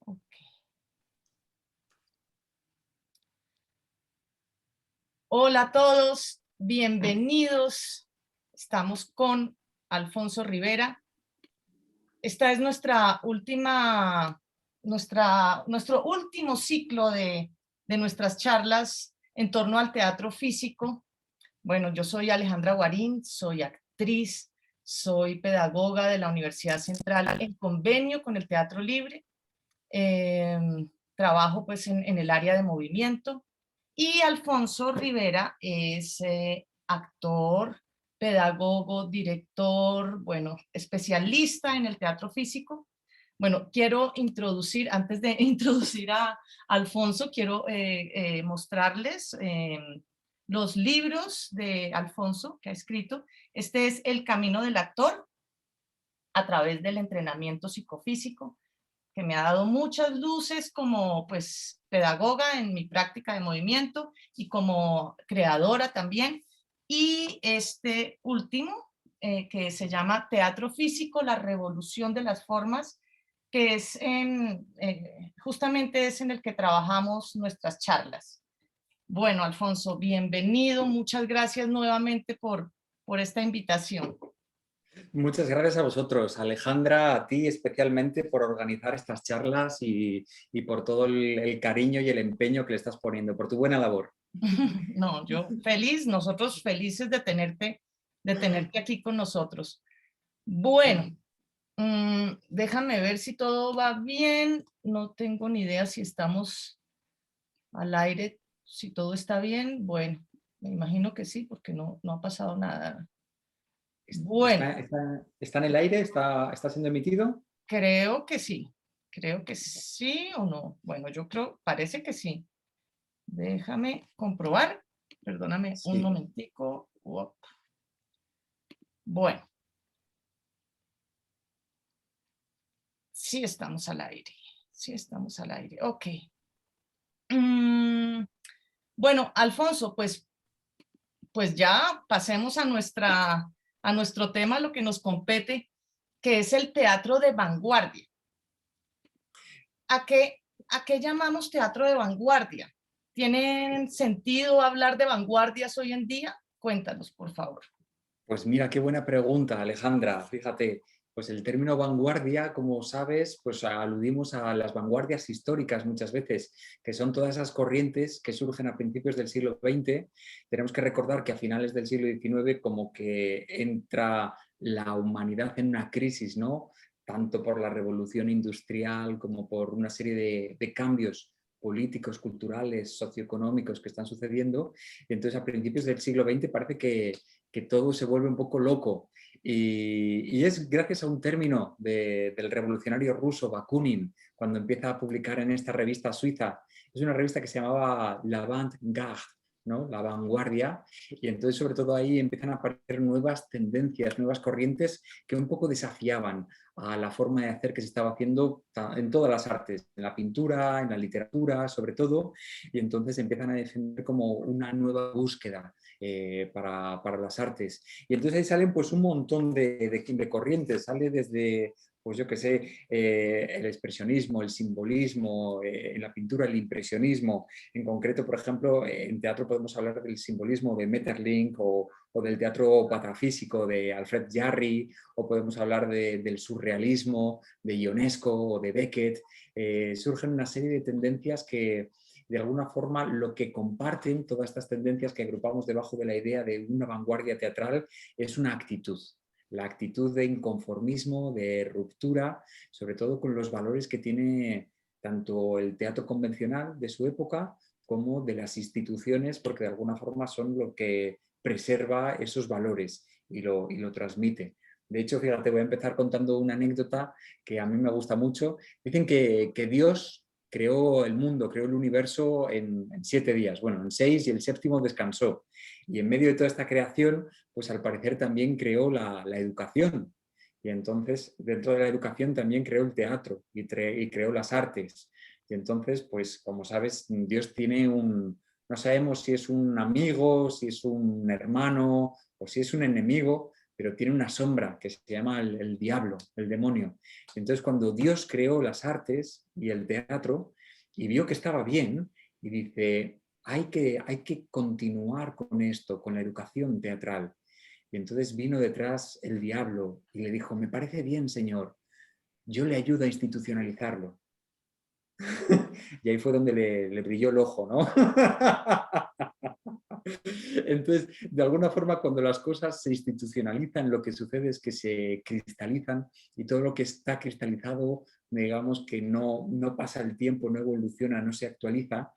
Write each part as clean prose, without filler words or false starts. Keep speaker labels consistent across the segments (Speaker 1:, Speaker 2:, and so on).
Speaker 1: Ok. Hola a todos, bienvenidos. Estamos con Alfonso Rivera. Esta es nuestro último ciclo de nuestras charlas en torno al teatro físico. Bueno, yo soy Alejandra Guarín, soy actriz, soy pedagoga de la Universidad Central en convenio con el Teatro Libre. Trabajo pues en el área de movimiento. Y Alfonso Rivera es actor, pedagogo, director, bueno, especialista en el teatro físico. Bueno, quiero introducir, antes de introducir a Alfonso, quiero mostrarles los libros de Alfonso que ha escrito. Este es El camino del actor a través del entrenamiento psicofísico, que me ha dado muchas luces como pues pedagoga en mi práctica de movimiento y como creadora también. Y este último, que se llama Teatro Físico, la revolución de las formas, que es justamente es en el que trabajamos nuestras charlas. Bueno, Alfonso, bienvenido, muchas gracias nuevamente por esta invitación.
Speaker 2: Muchas gracias a vosotros, Alejandra, a ti especialmente por organizar estas charlas y por todo el cariño y el empeño que le estás poniendo, por tu buena labor.
Speaker 1: No, yo feliz, nosotros felices de tenerte aquí con nosotros. Bueno, déjame ver si todo va bien. No tengo ni idea si estamos al aire, si todo está bien. Bueno, me imagino que sí, porque no ha pasado nada. Bueno,
Speaker 2: ¿Está en el aire? ¿Está siendo emitido?
Speaker 1: creo que sí. Creo que sí o no. Bueno, yo creo, parece que sí. Déjame comprobar. Perdóname un
Speaker 2: Sí.
Speaker 1: momentico. Uop. Bueno, sí estamos al aire. Sí estamos al aire. Ok. Bueno, Alfonso, pues ya pasemos a nuestro tema, lo que nos compete, que es el teatro de vanguardia. ¿A qué llamamos teatro de vanguardia? ¿Tiene sentido hablar de vanguardias hoy en día? Cuéntanos, por favor.
Speaker 2: Pues mira, qué buena pregunta, Alejandra. Fíjate, pues el término vanguardia, como sabes, pues aludimos a las vanguardias históricas muchas veces, que son todas esas corrientes que surgen a principios del siglo XX. Tenemos que recordar que a finales del siglo XIX como que entra la humanidad en una crisis, ¿no? Tanto por la revolución industrial como por una serie de cambios políticos, culturales, socioeconómicos que están sucediendo. Y entonces a principios del siglo XX parece que todo se vuelve un poco loco. Y es gracias a un término del revolucionario ruso Bakunin, cuando empieza a publicar en esta revista suiza. Es una revista que se llamaba l'Avant-Garde, ¿no? La vanguardia, y entonces sobre todo ahí empiezan a aparecer nuevas tendencias, nuevas corrientes que un poco desafiaban a la forma de hacer que se estaba haciendo en todas las artes, en la pintura, en la literatura sobre todo, y entonces empiezan a defender como una nueva búsqueda para las artes. Y entonces ahí salen pues un montón de corrientes, sale desde pues yo que sé, el expresionismo, el simbolismo, en la pintura el impresionismo. En concreto, por ejemplo, en teatro podemos hablar del simbolismo de Maeterlinck o del teatro patafísico de Alfred Jarry, o podemos hablar del surrealismo de Ionesco o de Beckett. Surgen una serie de tendencias que de alguna forma lo que comparten todas estas tendencias que agrupamos debajo de la idea de una vanguardia teatral es una actitud. La actitud de inconformismo, de ruptura, sobre todo con los valores que tiene tanto el teatro convencional de su época como de las instituciones, porque de alguna forma son lo que preserva esos valores y lo transmite. De hecho, fíjate, voy a empezar contando una anécdota que a mí me gusta mucho. Dicen que Dios creó el mundo, creó el universo en 7 días, bueno, en 6 y el séptimo descansó. Y en medio de toda esta creación, pues al parecer también creó la educación. Y entonces, dentro de la educación también creó el teatro y creó las artes. Y entonces, pues como sabes, Dios tiene no sabemos si es un amigo, si es un hermano o si es un enemigo, pero tiene una sombra que se llama el diablo, el demonio. Entonces, cuando Dios creó las artes y el teatro y vio que estaba bien, y dice, hay que continuar con esto, con la educación teatral. Y entonces vino detrás el diablo y le dijo, me parece bien, Señor, yo le ayudo a institucionalizarlo. Y ahí fue donde le brilló el ojo, ¿no? Entonces, de alguna forma, cuando las cosas se institucionalizan, lo que sucede es que se cristalizan y todo lo que está cristalizado, digamos que no pasa el tiempo, no evoluciona, no se actualiza.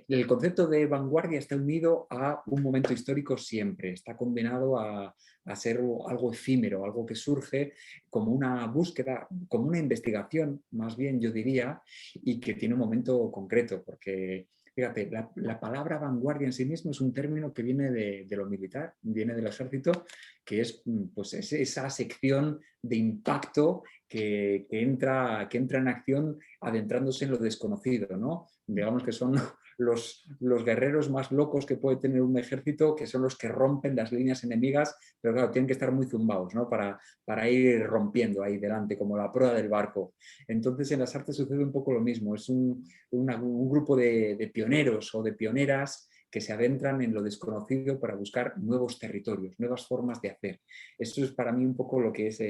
Speaker 2: El concepto de vanguardia está unido a un momento histórico siempre, está condenado a ser algo efímero, algo que surge como una búsqueda, como una investigación, más bien yo diría, y que tiene un momento concreto, porque fíjate, la palabra vanguardia en sí mismo es un término que viene de lo militar, viene del ejército, que es pues, esa sección de impacto que entra en acción adentrándose en lo desconocido, ¿no? Digamos que son los guerreros más locos que puede tener un ejército, que son los que rompen las líneas enemigas, pero claro, tienen que estar muy zumbados, ¿no? Para ir rompiendo ahí delante, como la proa del barco. Entonces en las artes sucede un poco lo mismo, es un grupo de pioneros o de pioneras que se adentran en lo desconocido para buscar nuevos territorios, nuevas formas de hacer. Eso es para mí un poco lo que es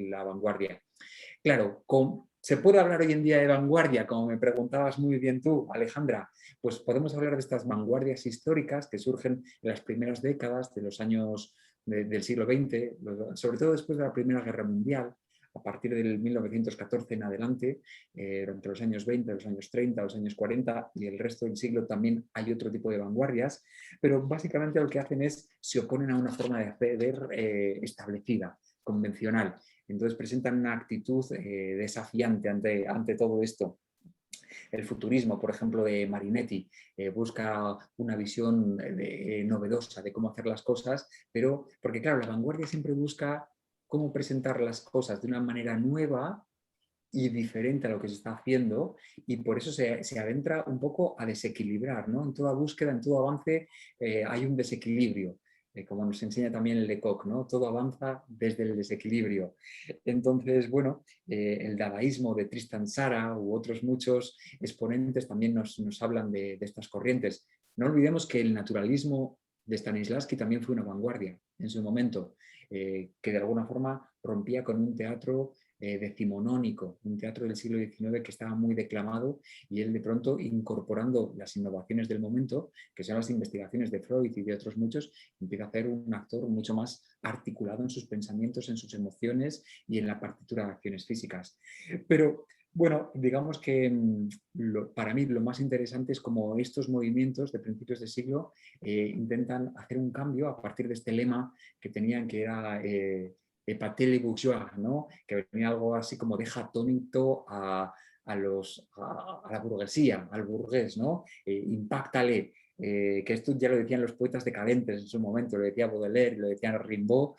Speaker 2: la vanguardia. Claro, ¿se puede hablar hoy en día de vanguardia? Como me preguntabas muy bien tú, Alejandra, pues podemos hablar de estas vanguardias históricas que surgen en las primeras décadas de los años del siglo XX, sobre todo después de la Primera Guerra Mundial, a partir del 1914 en adelante, durante los años 20, los años 30, los años 40 y el resto del siglo también hay otro tipo de vanguardias, pero básicamente lo que hacen es se oponen a una forma de hacer establecida, convencional. Entonces presentan una actitud desafiante ante todo esto. El futurismo, por ejemplo, de Marinetti, busca una visión novedosa de cómo hacer las cosas, pero porque claro, la vanguardia siempre busca cómo presentar las cosas de una manera nueva y diferente a lo que se está haciendo, y por eso se adentra un poco a desequilibrar, ¿no? En toda búsqueda, en todo avance hay un desequilibrio, como nos enseña también el Lecoq, ¿no? Todo avanza desde el desequilibrio. Entonces, bueno, el dadaísmo de Tristan Tzara u otros muchos exponentes también nos hablan de estas corrientes. No olvidemos que el naturalismo de Stanislavski también fue una vanguardia en su momento, que de alguna forma rompía con un teatro decimonónico, un teatro del siglo XIX que estaba muy declamado, y él de pronto incorporando las innovaciones del momento, que son las investigaciones de Freud y de otros muchos, empieza a hacer un actor mucho más articulado en sus pensamientos, en sus emociones y en la partitura de acciones físicas. Pero bueno, digamos que para mí lo más interesante es cómo estos movimientos de principios de siglo intentan hacer un cambio a partir de este lema que tenían, que era Épater les bourgeois, ¿no? Que venía algo así como deja atónito a la burguesía, al burgués, ¿no? Impáctale. Que esto ya lo decían los poetas decadentes en su momento, lo decía Baudelaire, lo decía Rimbaud,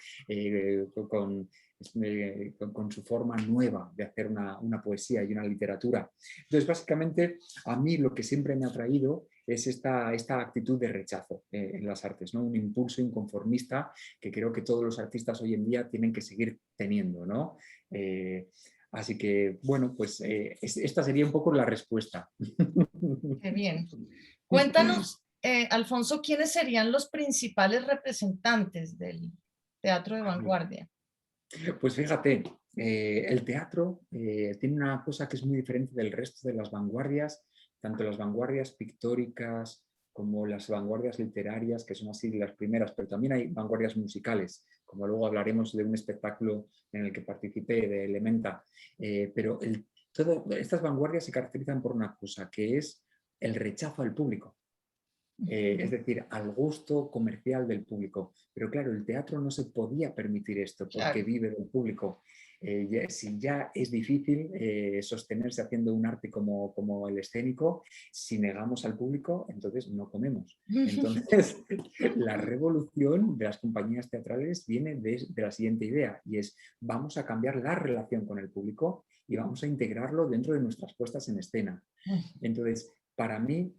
Speaker 2: con su forma nueva de hacer una poesía y una literatura. Entonces, básicamente, a mí lo que siempre me ha traído es esta actitud de rechazo en las artes, ¿no? Un impulso inconformista que creo que todos los artistas hoy en día tienen que seguir teniendo, ¿no? Así que, bueno, pues esta sería un poco la respuesta.
Speaker 1: Qué bien. Cuéntanos, Alfonso, ¿quiénes serían los principales representantes del teatro de vanguardia?
Speaker 2: Pues fíjate, el teatro tiene una cosa que es muy diferente del resto de las vanguardias, tanto las vanguardias pictóricas como las vanguardias literarias, que son así las primeras, pero también hay vanguardias musicales, como luego hablaremos de un espectáculo en el que participé, de Elementa. Pero estas vanguardias se caracterizan por una cosa, que es el rechazo al público. Es decir, al gusto comercial del público. Pero claro, el teatro no se podía permitir esto porque
Speaker 1: Claro.
Speaker 2: vive del público. Si ya es difícil sostenerse haciendo un arte como el escénico, si negamos al público, entonces no comemos. Entonces, la revolución de las compañías teatrales viene de la siguiente idea, y es: vamos a cambiar la relación con el público y vamos a integrarlo dentro de nuestras puestas en escena. Entonces, para mí,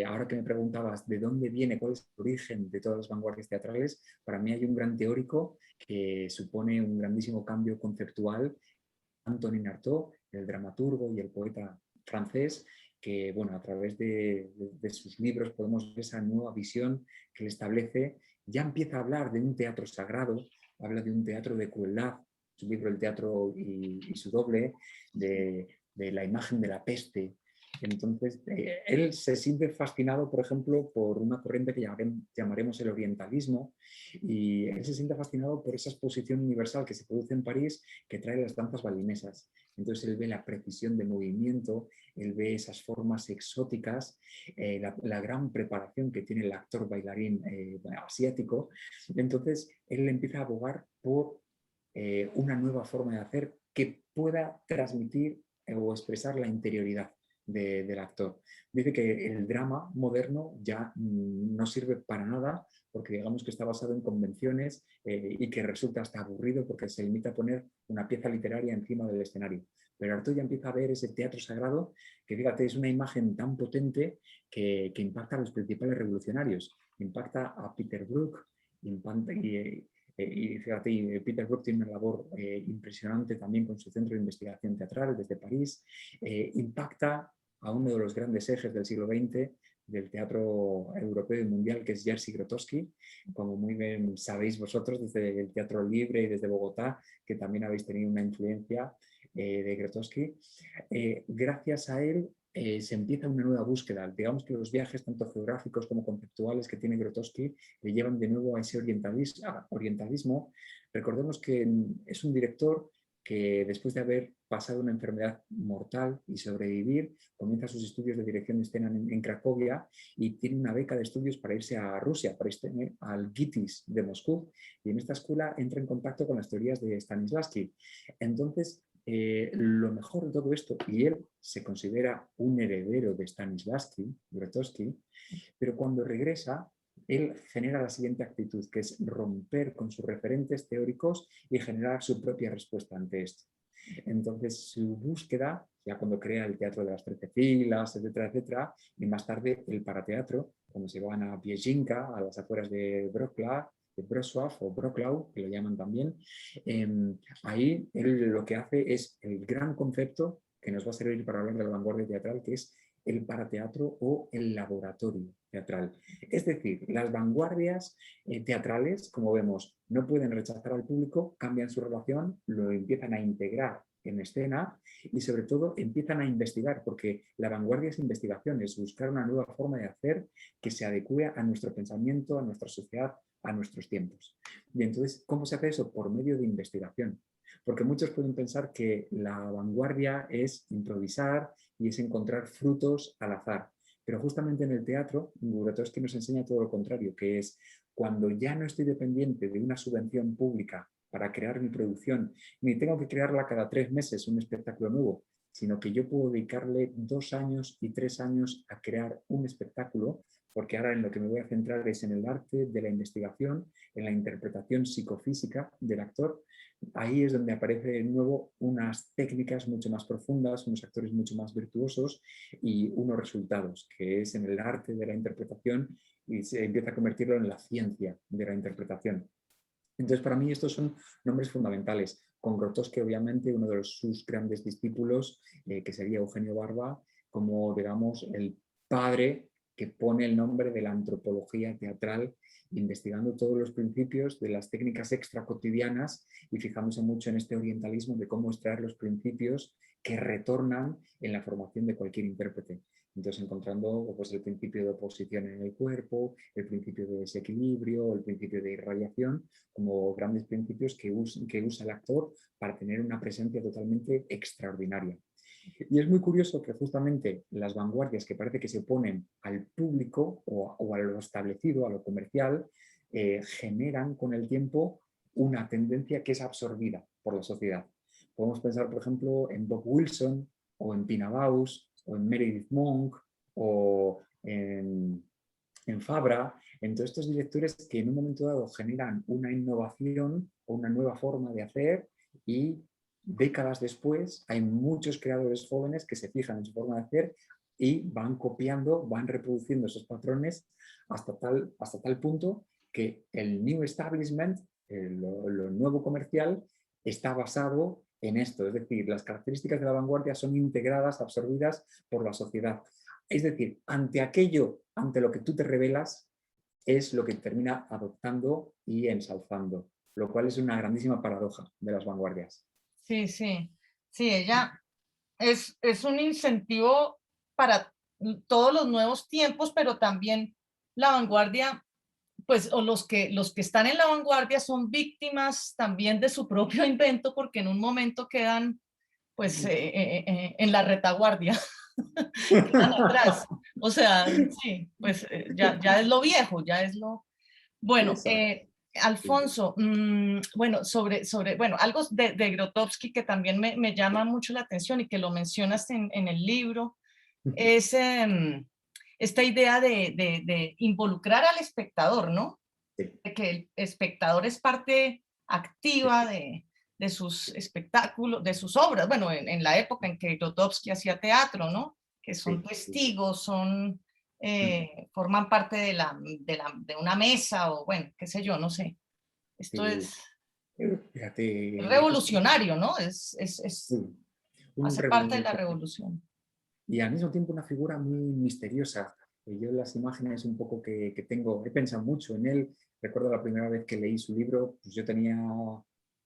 Speaker 2: ahora que me preguntabas de dónde viene, cuál es el origen de todas las vanguardias teatrales, para mí hay un gran teórico que supone un grandísimo cambio conceptual, Antonin Artaud, el dramaturgo y el poeta francés, que bueno, a través de sus libros podemos ver esa nueva visión que él establece. Ya empieza a hablar de un teatro sagrado, habla de un teatro de crueldad, su libro El teatro y su doble, de la imagen de la peste. Entonces, él se siente fascinado, por ejemplo, por una corriente que llamaremos el orientalismo, y él se siente fascinado por esa exposición universal que se produce en París, que trae las danzas balinesas. Entonces él ve la precisión de movimiento, él ve esas formas exóticas, la gran preparación que tiene el actor bailarín asiático. Entonces él empieza a abogar por una nueva forma de hacer que pueda transmitir o expresar la interioridad del actor. Dice que el drama moderno ya no sirve para nada porque digamos que está basado en convenciones y que resulta hasta aburrido porque se limita a poner una pieza literaria encima del escenario. Pero Artaud ya empieza a ver ese teatro sagrado que, fíjate, es una imagen tan potente que impacta a los principales revolucionarios. Impacta a Peter Brook, y fíjate, Peter Brook tiene una labor impresionante también con su centro de investigación teatral desde París. Impacta a uno de los grandes ejes del siglo XX del teatro europeo y mundial, que es Jerzy Grotowski, como muy bien sabéis vosotros desde el Teatro Libre y desde Bogotá, que también habéis tenido una influencia de Grotowski. Gracias a él se empieza una nueva búsqueda. Digamos que los viajes, tanto geográficos como conceptuales, que tiene Grotowski, le llevan de nuevo a ese orientalismo. Recordemos que es un director que después de haber pasado una enfermedad mortal y sobrevivir, comienza sus estudios de dirección de escena en Cracovia y tiene una beca de estudios para irse a Rusia, para irse al GITIS de Moscú. Y en esta escuela entra en contacto con las teorías de Stanislavski. Entonces, lo mejor de todo esto, y él se considera un heredero de Stanislavski, Grotowski, pero cuando regresa, él genera la siguiente actitud, que es romper con sus referentes teóricos y generar su propia respuesta ante esto. Entonces, su búsqueda, ya cuando crea el Teatro de las 13 filas, etcétera, etcétera, y más tarde el parateatro, cuando se van a Biejinka, a las afueras de Wrocław, de Wrocław o Wrocław, que lo llaman también, ahí él lo que hace es el gran concepto que nos va a servir para hablar de la vanguardia teatral, que es el parateatro o el laboratorio teatral. Es decir, las vanguardias teatrales, como vemos, no pueden rechazar al público, cambian su relación, lo empiezan a integrar en escena y sobre todo empiezan a investigar, porque la vanguardia es investigación, es buscar una nueva forma de hacer que se adecue a nuestro pensamiento, a nuestra sociedad, a nuestros tiempos. Y entonces, ¿cómo se hace eso? Por medio de investigación. Porque muchos pueden pensar que la vanguardia es improvisar y es encontrar frutos al azar. Pero justamente en el teatro, Grotowski nos enseña todo lo contrario, que es cuando ya no estoy dependiente de una subvención pública para crear mi producción, ni tengo que crearla cada 3 meses un espectáculo nuevo, sino que yo puedo dedicarle 2 años y 3 años a crear un espectáculo, porque ahora en lo que me voy a centrar es en el arte de la investigación, en la interpretación psicofísica del actor. Ahí es donde aparecen de nuevo unas técnicas mucho más profundas, unos actores mucho más virtuosos y unos resultados, que es en el arte de la interpretación y se empieza a convertirlo en la ciencia de la interpretación. Entonces, para mí estos son nombres fundamentales. Con Grotowski, obviamente, uno de sus grandes discípulos, que sería Eugenio Barba, como, digamos, el padre que pone el nombre de la antropología teatral, investigando todos los principios de las técnicas extracotidianas y fijándose mucho en este orientalismo de cómo extraer los principios que retornan en la formación de cualquier intérprete. Entonces, encontrando pues, el principio de oposición en el cuerpo, el principio de desequilibrio, el principio de irradiación, como grandes principios que usa el actor para tener una presencia totalmente extraordinaria. Y es muy curioso que justamente las vanguardias que parece que se oponen al público o a lo establecido, a lo comercial, generan con el tiempo una tendencia que es absorbida por la sociedad. Podemos pensar, por ejemplo, en Bob Wilson o en Pina Bausch o en Meredith Monk o en Fabra, en todos estos directores que en un momento dado generan una innovación o una nueva forma de hacer y décadas después hay muchos creadores jóvenes que se fijan en su forma de hacer y van copiando, van reproduciendo esos patrones hasta tal punto que el New Establishment, lo nuevo comercial, está basado en esto. Es decir, las características de la vanguardia son integradas, absorbidas por la sociedad. Es decir, ante aquello, ante lo que tú te rebelas, es lo que termina adoptando y ensalzando, lo cual es una grandísima paradoja de las vanguardias.
Speaker 1: Sí, sí, sí, ella es un incentivo para todos los nuevos tiempos, pero también la vanguardia, pues, o los que están en la vanguardia son víctimas también de su propio invento, porque en un momento quedan, pues, en la retaguardia, quedan atrás. O sea, sí, pues ya es lo viejo, ya es lo... Bueno,
Speaker 2: Exacto.
Speaker 1: Alfonso, bueno, bueno, algo de Grotowski que también me llama mucho la atención y que lo mencionas en el libro, es esta idea de involucrar al espectador, ¿no?
Speaker 2: Sí,
Speaker 1: De que el espectador es parte
Speaker 2: sí,
Speaker 1: activa de sus espectáculos, de sus obras, bueno, en la época en que Grotowski hacía teatro, ¿no? Que son
Speaker 2: sí, sí.
Speaker 1: testigos, forman parte de una mesa o bueno, qué sé yo, no sé. Esto
Speaker 2: Sí.
Speaker 1: es
Speaker 2: Fíjate, Grotowski,
Speaker 1: revolucionario, ¿no?
Speaker 2: sí, un
Speaker 1: Hace parte de la
Speaker 2: revolucionario
Speaker 1: revolución.
Speaker 2: y al mismo tiempo una figura muy misteriosa. Yo en las imágenes un poco que tengo, he pensado mucho en él. Recuerdo la primera vez que leí su libro, pues yo tenía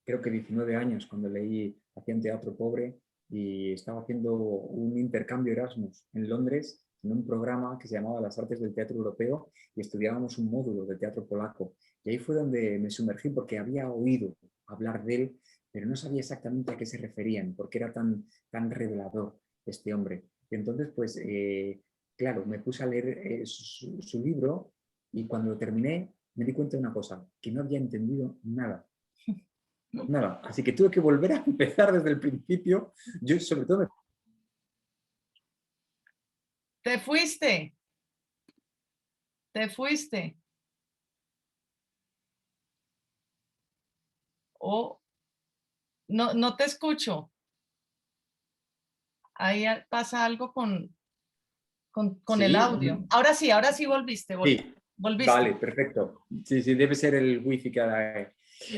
Speaker 2: creo que 19 años cuando leí, hacía un teatro pobre y estaba haciendo un intercambio Erasmus en Londres en un programa que se llamaba Las Artes del Teatro Europeo y estudiábamos un módulo de teatro polaco. Y ahí fue donde me sumergí porque había oído hablar de él, pero no sabía exactamente a qué se referían, porque era tan revelador este hombre. Y entonces, pues, claro, me puse a leer su libro y cuando lo terminé me di cuenta de una cosa, que no había entendido nada. Nada. Así que tuve que volver a empezar desde el principio. Yo, sobre todo,
Speaker 1: Te fuiste, te fuiste. O no te escucho. Ahí pasa algo con el
Speaker 2: sí,
Speaker 1: audio. Ahora sí volviste,
Speaker 2: sí,
Speaker 1: volviste.
Speaker 2: vale, perfecto. Sí, sí, debe ser el wifi que hay.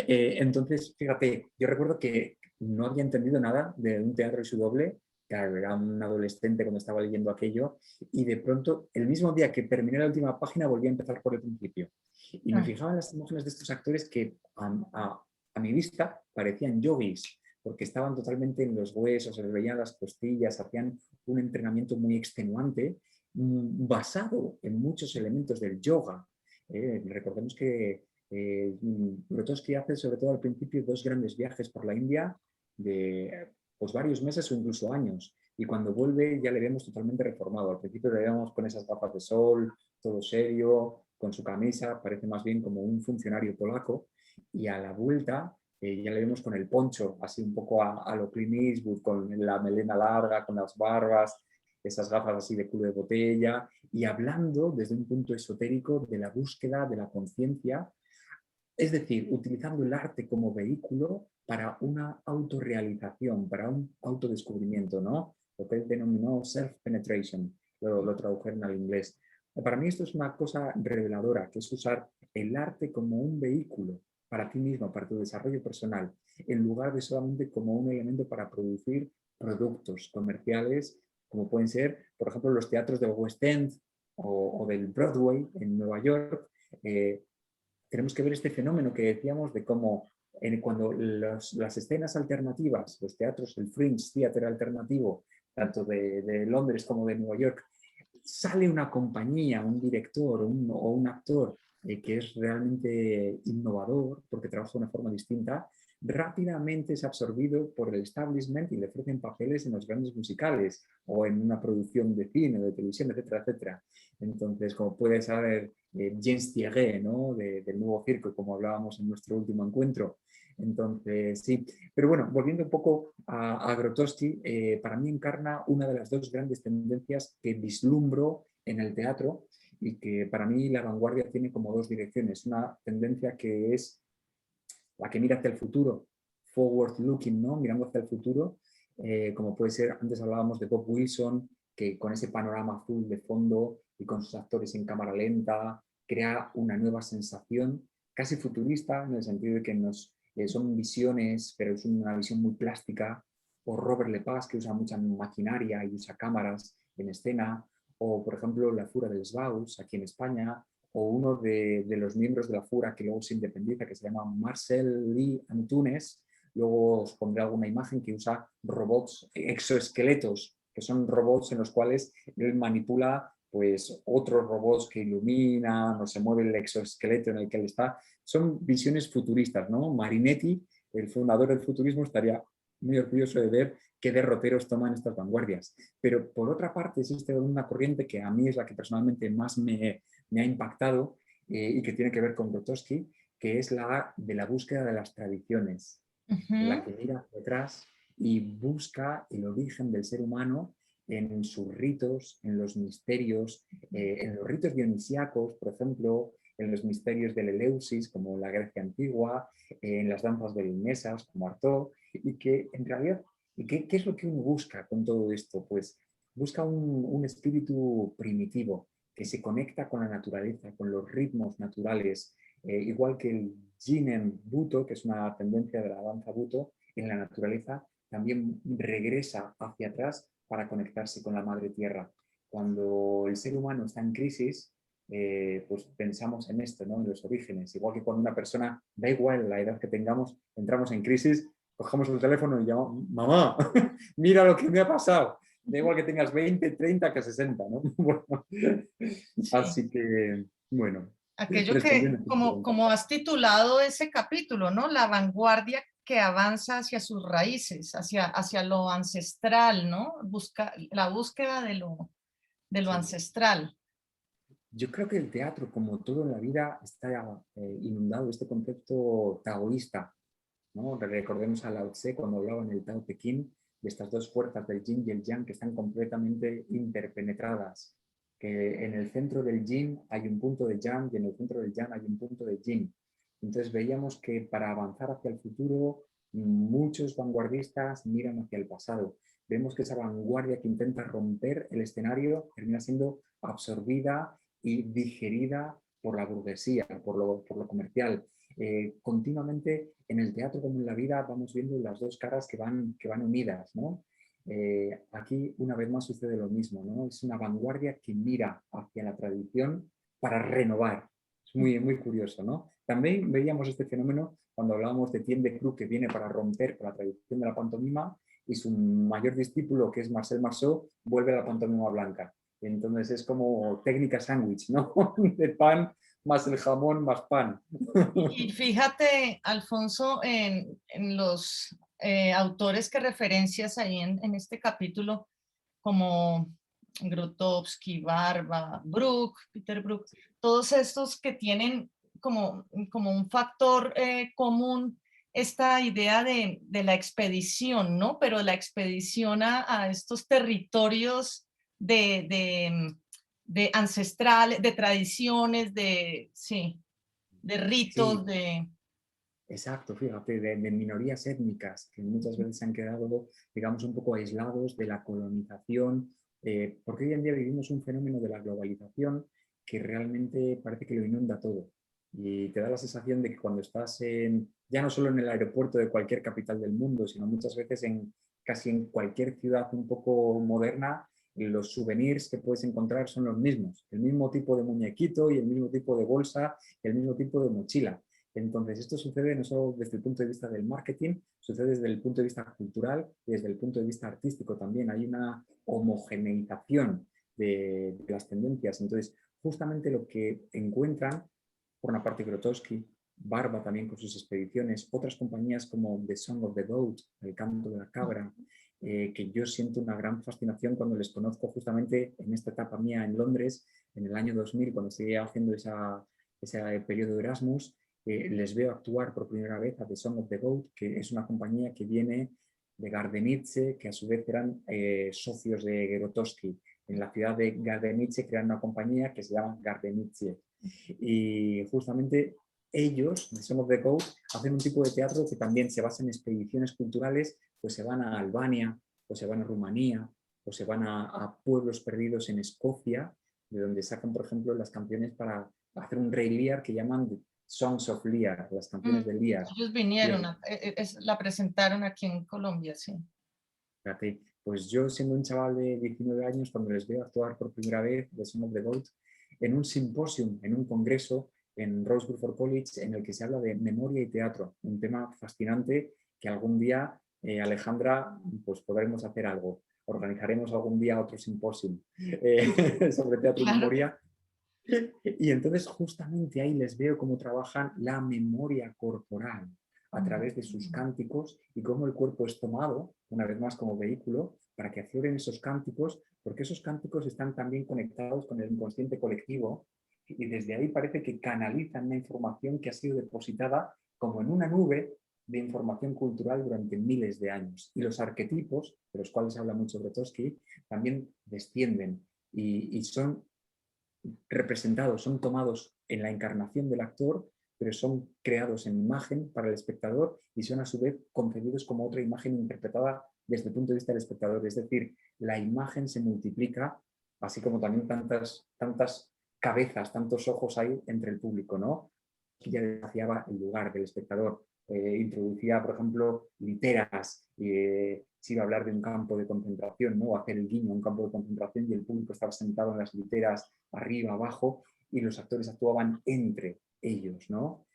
Speaker 2: Entonces, fíjate, yo recuerdo que no había entendido nada de un teatro y su doble. Claro, era un adolescente cuando estaba leyendo aquello y de pronto, el mismo día que terminé la última página, volví a empezar por el principio. Y me
Speaker 1: Ah,
Speaker 2: fijaba en las imágenes de estos actores que a mi vista parecían yogis, porque estaban totalmente en los huesos, se les veían las costillas, hacían un entrenamiento muy extenuante basado en muchos elementos del yoga. Recordemos que Grotowski hace sobre todo al principio dos grandes viajes por la India de pues, varios meses o incluso años. Y cuando vuelve ya le vemos totalmente reformado. Al principio le vemos con esas gafas de sol, todo serio, con su camisa, parece más bien como un funcionario polaco. Y a la vuelta ya le vemos con el poncho, así un poco a lo Clint Eastwood, con la melena larga, con las barbas, esas gafas así de culo de botella, y hablando desde un punto esotérico de la búsqueda de la conciencia, es decir, utilizando el arte como vehículo para una autorrealización, para un autodescubrimiento, ¿no? Lo que él denominó self-penetration, lo tradujeron al inglés. Para mí esto es una cosa reveladora, que es usar el arte como un vehículo para ti mismo, para tu desarrollo personal, en lugar de solamente como un elemento para producir productos comerciales, como pueden ser, por ejemplo, los teatros del West End o del Broadway en Nueva York. Tenemos que ver este fenómeno que decíamos de cómo cuando las escenas alternativas, los teatros, el Fringe Theater alternativo, tanto de Londres como de Nueva York, sale una compañía, un director o un actor que es realmente innovador porque trabaja de una forma distinta, rápidamente es absorbido por el establishment y le ofrecen papeles en los grandes musicales o en una producción de cine, de televisión, etcétera, etcétera. Entonces, como puede saber James Thierry, ¿no? Del nuevo circo, como hablábamos en nuestro último encuentro. Entonces, sí. Pero bueno, volviendo un poco a Grotowski, para mí encarna una de las dos grandes tendencias que vislumbro en el teatro y que para mí la vanguardia tiene como dos direcciones. Una tendencia que es la que mira hacia el futuro, forward looking, ¿no? Mirando hacia el futuro, como puede ser, antes hablábamos de Bob Wilson, que con ese panorama azul de fondo y con sus actores en cámara lenta, crea una nueva sensación casi futurista, en el sentido de que son visiones, pero es una visión muy plástica, o Robert Lepage, que usa mucha maquinaria y usa cámaras en escena, o por ejemplo la Fura dels Baus, aquí en España, o uno de los miembros de la Fura que luego se independiza, que se llama Marcel Lee Antunes. Luego os pondré alguna imagen que usa robots, exoesqueletos, que son robots en los cuales él manipula pues otros robots que iluminan o se mueve el exoesqueleto en el que él está. Son visiones futuristas, ¿no? Marinetti, el fundador del futurismo, estaría muy orgulloso de ver qué derroteros toman estas vanguardias. Pero por otra parte existe una corriente que a mí es la que personalmente más me ha impactado y que tiene que ver con Grotowski, que es la de la búsqueda de las tradiciones, en la que mira detrás y busca el origen del ser humano en sus ritos, en los misterios, en los ritos dionisíacos, por ejemplo, en los misterios del Eleusis, como la Grecia antigua, en las danzas belinesas, como Artaud, y que en realidad, ¿qué es lo que uno busca con todo esto? Pues busca un espíritu primitivo que se conecta con la naturaleza, con los ritmos naturales, igual que el Jinen Buto, que es una tendencia de la danza Buto, en la naturaleza también regresa hacia atrás para conectarse con la madre tierra. Cuando el ser humano está en crisis, pues pensamos en esto, ¿no? En los orígenes. Igual que cuando una persona, da igual la edad que tengamos, entramos en crisis, cogemos el teléfono y llamamos, mamá, mira lo que me ha pasado. Da igual que tengas 20, 30 que 60, ¿no? Bueno,
Speaker 1: Sí.
Speaker 2: así que, bueno,
Speaker 1: Aquello que,
Speaker 2: respondiendo a tu pregunta.
Speaker 1: como has titulado ese capítulo, ¿no? La vanguardia que avanza hacia sus raíces, hacia lo ancestral, ¿no? La búsqueda de lo
Speaker 2: Sí.
Speaker 1: ancestral.
Speaker 2: Yo creo que el teatro, como todo en la vida, está inundado de este concepto taoísta, ¿no? Recordemos a Lao Tse cuando hablaba en el Tao Te Ching de estas dos fuerzas del yin y el yang que están completamente interpenetradas, que en el centro del yin hay un punto de yang y en el centro del yang hay un punto de yin. Entonces veíamos que para avanzar hacia el futuro muchos vanguardistas miran hacia el pasado. Vemos que esa vanguardia que intenta romper el escenario termina siendo absorbida y digerida por la burguesía, por lo comercial. Continuamente en el teatro como en la vida vamos viendo las dos caras que van unidas, ¿no? Aquí una vez más sucede lo mismo, ¿no? Es una vanguardia que mira hacia la tradición para renovar. Es muy, muy curioso, ¿no? También veíamos este fenómeno cuando hablábamos de Tien de Cruz, que viene para romper con la tradición de la pantomima, y su mayor discípulo, que es Marcel Marceau, vuelve a la pantomima blanca. Entonces es como técnica sándwich, ¿no? De pan más el jamón más pan.
Speaker 1: Y fíjate, Alfonso, en los autores que referencias ahí en este capítulo, como Grotowski, Barba, Brook, Peter Brook, todos estos que tienen como un factor común esta idea de la expedición, ¿no? Pero la expedición a estos territorios de ancestrales, de tradiciones, sí, de ritos,
Speaker 2: Sí, exacto, fíjate, de minorías étnicas que muchas veces se han quedado, digamos, un poco aislados de la colonización, porque hoy en día vivimos un fenómeno de la globalización que realmente parece que lo inunda todo. Y te da la sensación de que cuando estás ya no solo en el aeropuerto de cualquier capital del mundo, sino muchas veces casi en cualquier ciudad un poco moderna, los souvenirs que puedes encontrar son los mismos, el mismo tipo de muñequito y el mismo tipo de bolsa y el mismo tipo de mochila. Entonces, esto sucede no solo desde el punto de vista del marketing, sucede desde el punto de vista cultural y desde el punto de vista artístico también. Hay una homogeneización de las tendencias. Entonces, justamente lo que encuentran, por una parte Grotowski, Barba también con sus expediciones, otras compañías como The Song of the Goat, El canto de la cabra, que yo siento una gran fascinación cuando les conozco justamente en esta etapa mía en Londres, en el año 2000, cuando seguía haciendo ese periodo de Erasmus. Les veo actuar por primera vez a The Song of the Goat, que es una compañía que viene de Gardenice, que a su vez eran socios de Grotowski. En la ciudad de Gardenice crean una compañía que se llama Gardenice. Y justamente ellos, The Song of the Goat, hacen un tipo de teatro que también se basa en expediciones culturales, pues se van a Albania, o se van a Rumanía, o se van a pueblos perdidos en Escocia, de donde sacan, por ejemplo, las canciones para hacer un Rey Lear que llaman Songs of Lear, las canciones de Lear.
Speaker 1: Ellos vinieron, la presentaron aquí en Colombia, sí.
Speaker 2: Fíjate, pues yo siendo un chaval de 19 años, cuando les veo actuar por primera vez de Song of the Goat, en un simposium, en un congreso en Rose Bruford College, en el que se habla de memoria y teatro, un tema fascinante que algún día, Alejandra, pues podremos hacer algo. Organizaremos algún día otro simposium sobre teatro y memoria. Y entonces justamente ahí les veo cómo trabajan la memoria corporal a través de sus cánticos y cómo el cuerpo es tomado, una vez más como vehículo, para que afloren esos cánticos, porque esos cánticos están también conectados con el inconsciente colectivo y desde ahí parece que canalizan una información que ha sido depositada como en una nube de información cultural durante miles de años. Y los arquetipos, de los cuales habla mucho Grotowski, también descienden y son representados, son tomados en la encarnación del actor, pero son creados en imagen para el espectador y son a su vez concebidos como otra imagen interpretada desde el punto de vista del espectador. Es decir, la imagen se multiplica, así como también tantas cabezas, tantos ojos hay entre el público, ¿no? Ya desgraciaba el lugar del espectador. Introducía, por ejemplo, literas, se iba a hablar de un campo de concentración, ¿no? Hacer el guiño a un campo de concentración y el público estaba sentado en las literas, arriba, abajo, y los actores actuaban entre ellos, ¿no?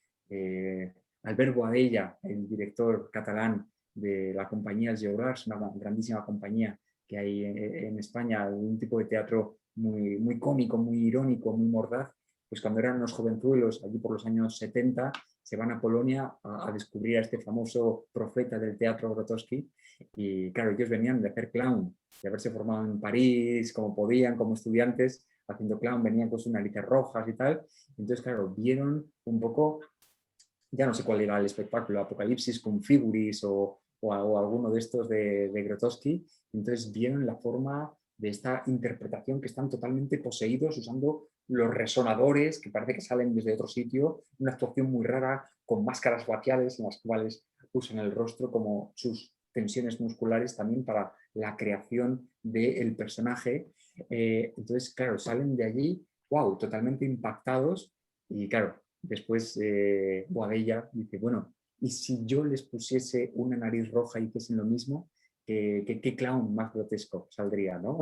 Speaker 2: Albert Boadella, el director catalán de la compañía Georars, una grandísima compañía que hay en España, un tipo de teatro muy, muy cómico, muy irónico, muy mordaz, pues cuando eran unos jovenzuelos, allí por los años 70, se van a Polonia a descubrir a este famoso profeta del teatro Grotowski y claro, ellos venían de hacer clown, de haberse formado en París como podían, como estudiantes, haciendo clown, venían con sus narices rojas y tal, entonces claro, vieron un poco, ya no sé cuál era el espectáculo, Apocalipsis con Figuris o alguno de estos de Grotowski, entonces vieron la forma de esta interpretación que están totalmente poseídos usando los resonadores que parece que salen desde otro sitio, una actuación muy rara con máscaras faciales en las cuales usan el rostro como sus tensiones musculares también para la creación del personaje. Entonces, claro, salen de allí, wow, totalmente impactados y claro, después Boadella dice, bueno, ¿y si yo les pusiese una nariz roja y hiciesen lo mismo? ¿Qué clown más grotesco saldría, ¿no?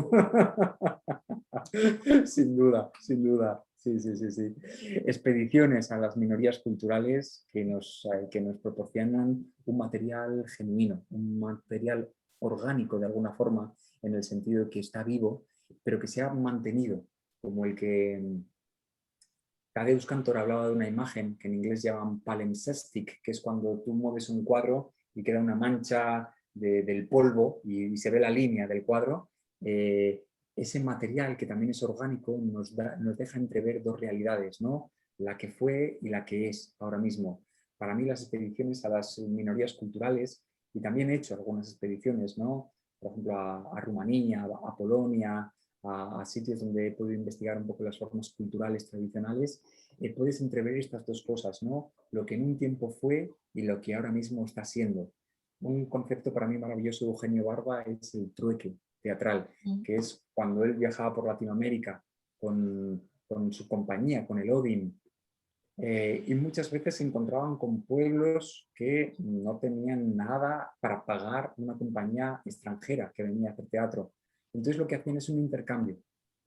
Speaker 2: Sin duda, sin duda. Sí, sí, sí, sí. Expediciones a las minorías culturales que nos proporcionan un material genuino, un material orgánico de alguna forma, en el sentido de que está vivo, pero que se ha mantenido, como el que Tadeusz Kantor hablaba de una imagen que en inglés llaman palimpsestic, que es cuando tú mueves un cuadro y queda una mancha del polvo y se ve la línea del cuadro. Ese material, que también es orgánico, nos deja entrever dos realidades, ¿no? La que fue y la que es ahora mismo. Para mí las expediciones a las minorías culturales, y también he hecho algunas expediciones, ¿no? Por ejemplo, a Rumanía, a Polonia, a sitios donde he podido investigar un poco las formas culturales tradicionales, puedes entrever estas dos cosas, ¿no? Lo que en un tiempo fue y lo que ahora mismo está siendo. Un concepto para mí maravilloso de Eugenio Barba es el trueque teatral, que es cuando él viajaba por Latinoamérica con su compañía, con el Odin, y muchas veces se encontraban con pueblos que no tenían nada para pagar una compañía extranjera que venía a hacer teatro. Entonces lo que hacían es un intercambio.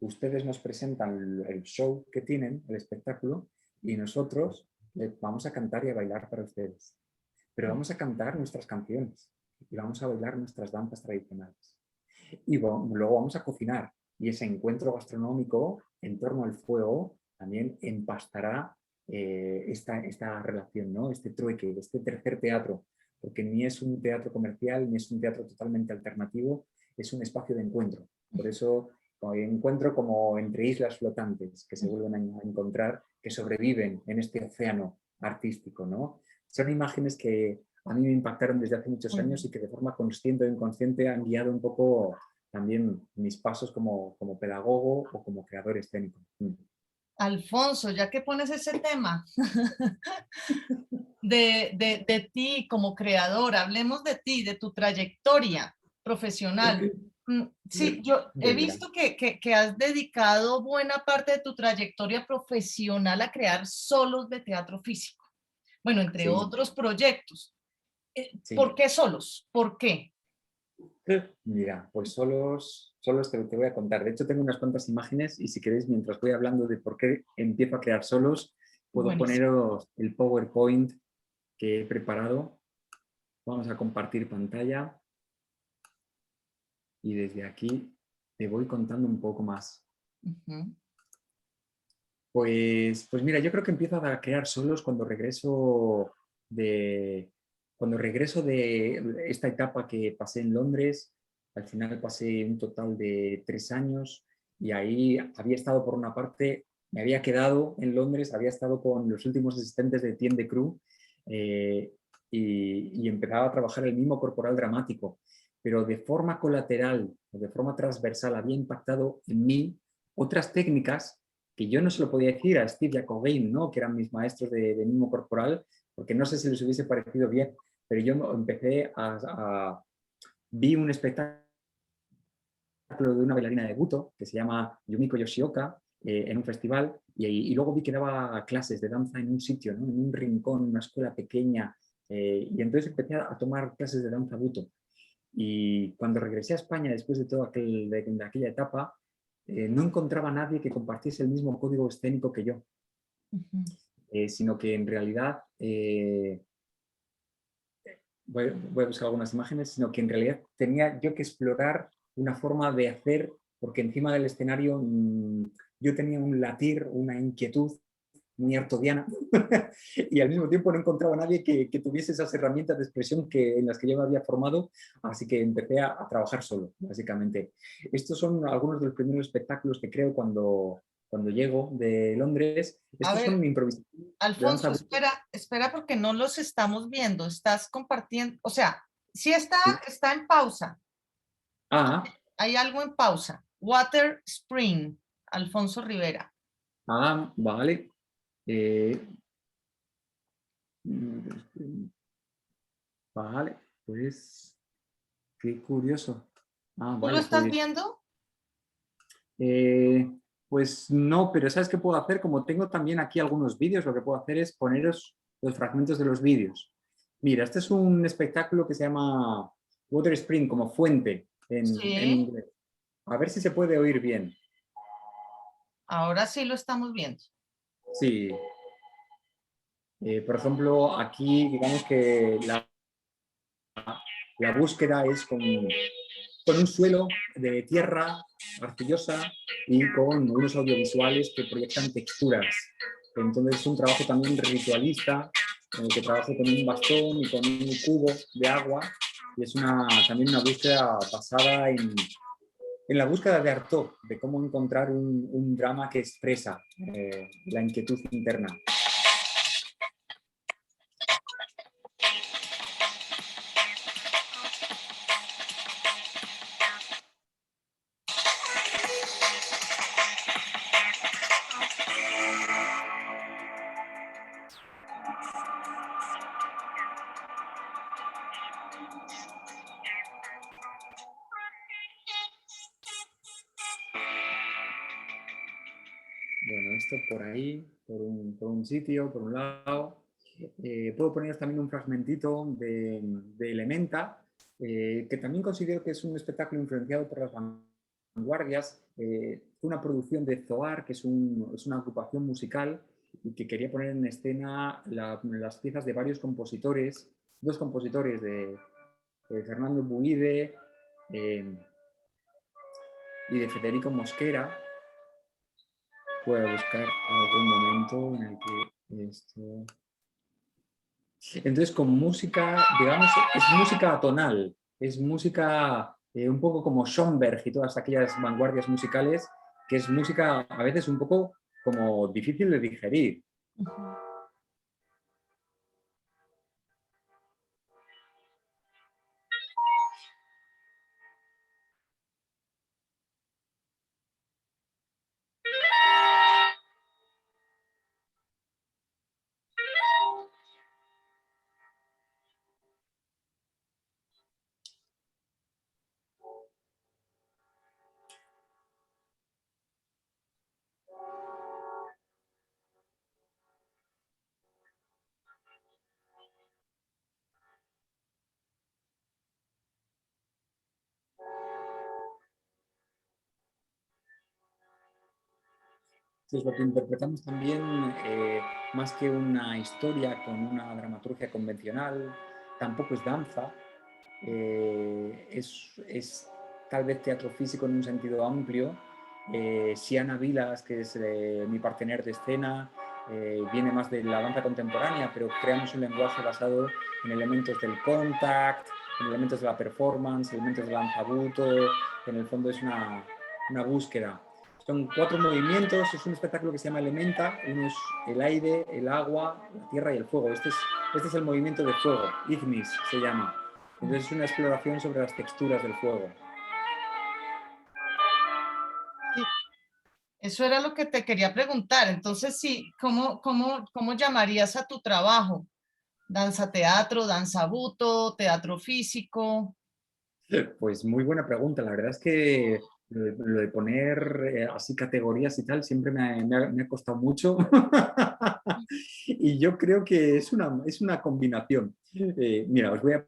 Speaker 2: Ustedes nos presentan el show que tienen, el espectáculo, y nosotros les vamos a cantar y a bailar para ustedes. Pero vamos a cantar nuestras canciones y vamos a bailar nuestras danzas tradicionales. Y luego vamos a cocinar. Y ese encuentro gastronómico en torno al fuego también empastará esta relación, ¿no? Este trueque, este tercer teatro, porque ni es un teatro comercial, ni es un teatro totalmente alternativo, es un espacio de encuentro. Por eso encuentro como entre islas flotantes que se vuelven a encontrar, que sobreviven en este océano artístico, ¿no? Son imágenes que a mí me impactaron desde hace muchos años y que de forma consciente o inconsciente han guiado un poco también mis pasos como pedagogo o como creador escénico.
Speaker 1: Alfonso, ya que pones ese tema de ti como creador, hablemos de ti, de tu trayectoria profesional. Sí, yo he
Speaker 2: Mira,
Speaker 1: visto que has dedicado buena parte de tu trayectoria profesional a crear solos de teatro físico. Bueno, entre
Speaker 2: sí,
Speaker 1: otros proyectos. ¿Por
Speaker 2: sí.
Speaker 1: qué solos? ¿Por qué?
Speaker 2: Mira, pues solos te voy a contar. De hecho, tengo unas cuantas imágenes y si queréis, mientras voy hablando de por qué empiezo a crear solos, puedo
Speaker 1: Buenísimo.
Speaker 2: poneros el PowerPoint que he preparado. Vamos a compartir pantalla y desde aquí te voy contando un poco más.
Speaker 1: Ujú.
Speaker 2: Pues mira, yo creo que empiezo a crear solos cuando regreso de esta etapa que pasé en Londres. Al final pasé un total de 3 años y ahí había estado por una parte, me había quedado en Londres, había estado con los últimos asistentes de Etienne de Cruz eh, y empezaba a trabajar el mismo corporal dramático, pero de forma colateral o de forma transversal había impactado en mí otras técnicas que yo no se lo podía decir a Steve y a Cobain, ¿no? Que eran mis maestros de mimo corporal, porque no sé si les hubiese parecido bien, pero yo vi un espectáculo de una bailarina de Buto que se llama Yumiko Yoshioka en un festival y luego vi que daba clases de danza en un sitio, ¿no? En un rincón, una escuela pequeña, y entonces empecé a tomar clases de danza Buto. Y cuando regresé a España después de toda de aquella etapa, no encontraba a nadie que compartiese el mismo código escénico que yo,
Speaker 1: Ujú.
Speaker 2: sino que en realidad, voy a buscar algunas imágenes, sino que en realidad tenía yo que explorar una forma de hacer, porque encima del escenario yo tenía un latir, una inquietud muy artodiana y al mismo tiempo no encontraba a nadie que tuviese esas herramientas de expresión en las que yo me había formado, así que empecé a trabajar solo, básicamente. Estos son algunos de los primeros espectáculos que creo cuando llego de Londres.
Speaker 1: A
Speaker 2: Estos
Speaker 1: ver,
Speaker 2: son improvisaciones de
Speaker 1: Alfonso,
Speaker 2: danza.
Speaker 1: espera porque no los estamos viendo. Estás compartiendo, o sea, sí
Speaker 2: Sí.
Speaker 1: está en pausa.
Speaker 2: Ah,
Speaker 1: Hay algo en pausa. Water Spring, Alfonso Rivera.
Speaker 2: vale. Eh, vale, pues qué curioso.
Speaker 1: ¿Tú lo
Speaker 2: Vale,
Speaker 1: estás
Speaker 2: pues
Speaker 1: viendo?
Speaker 2: Eh, pues no, pero ¿sabes qué puedo hacer? Como tengo también aquí algunos vídeos, lo que puedo hacer es poneros los fragmentos de los vídeos. Mira, este es un espectáculo que se llama Water Spring, como fuente en
Speaker 1: Sí,
Speaker 2: inglés. A ver si se puede oír bien.
Speaker 1: ahora sí lo estamos viendo.
Speaker 2: Sí. Por ejemplo, aquí digamos que la búsqueda es con un suelo de tierra arcillosa y con unos audiovisuales que proyectan texturas. Entonces es un trabajo también ritualista, en el que trabajo con un bastón y con un cubo de agua, y es también una búsqueda basada en la búsqueda de Artaud, de cómo encontrar un drama que expresa la inquietud interna. Bueno, esto por ahí, por un sitio, por un lado. Puedo poneros también un fragmentito de Elementa, que también considero que es un espectáculo influenciado por las vanguardias. Fue una producción de Zohar, que es una agrupación musical y que quería poner en escena las piezas de varios compositores, dos compositores de Fernando Buide eh, y de Federico Mosquera. Voy a buscar algún momento en el que esto... Entonces, con música, digamos, es música atonal, es música un poco como Schoenberg y todas aquellas vanguardias musicales, que es música a veces un poco como difícil de digerir.
Speaker 1: Ujú.
Speaker 2: Sí, es lo que interpretamos también, más que una historia con una dramaturgia convencional, tampoco es danza, es tal vez teatro físico en un sentido amplio. Siana Vilas, que es mi partener de escena, viene más de la danza contemporánea, pero creamos un lenguaje basado en elementos del contact, en elementos de la performance, elementos del lanzabuto. En el fondo es una búsqueda. Son 4 movimientos, es un espectáculo que se llama Elementa, uno es el aire, el agua, la tierra y el fuego. Este es el movimiento de fuego, Ignis se llama. Entonces es una exploración sobre las texturas del fuego.
Speaker 1: Sí, eso era lo que te quería preguntar. Entonces, sí, ¿cómo llamarías a tu trabajo? ¿Danza teatro, danza buto, teatro físico?
Speaker 2: Pues muy buena pregunta. La verdad es que lo de poner así categorías y tal siempre me ha costado mucho. Y yo creo que es una combinación. Mira, os voy a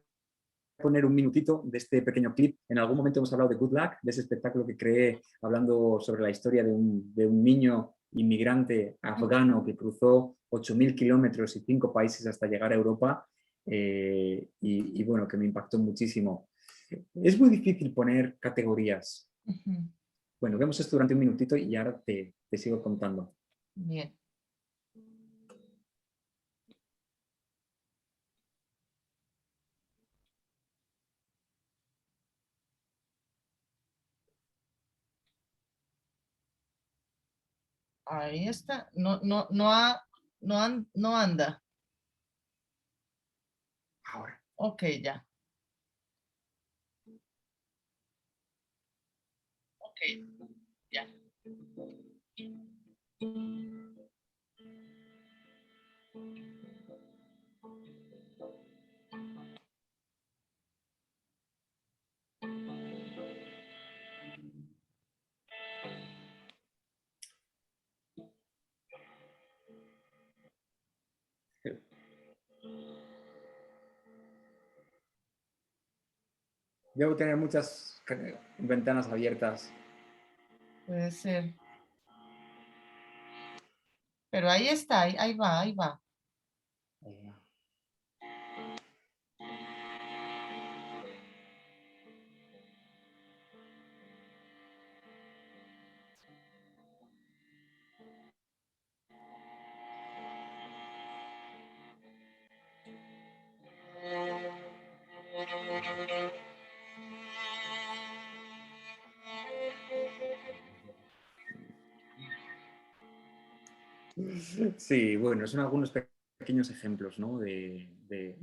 Speaker 2: poner un minutito de este pequeño clip. En algún momento hemos hablado de Good Luck, de ese espectáculo que creé hablando sobre la historia de un niño inmigrante afgano que cruzó 8.000 kilómetros y 5 países hasta llegar a Europa, y bueno, que me impactó muchísimo. Es muy difícil poner categorías.
Speaker 1: Ujú.
Speaker 2: Bueno, vemos esto durante un minutito y ahora te sigo contando.
Speaker 1: Bien. Ahí está. No anda.
Speaker 2: Ahora.
Speaker 1: Ok, ya. Ok, ya.
Speaker 2: Debo tener muchas ventanas abiertas.
Speaker 1: Puede ser. Pero ahí está, ahí va, ahí va.
Speaker 2: Sí, bueno, son algunos pequeños ejemplos, ¿no? de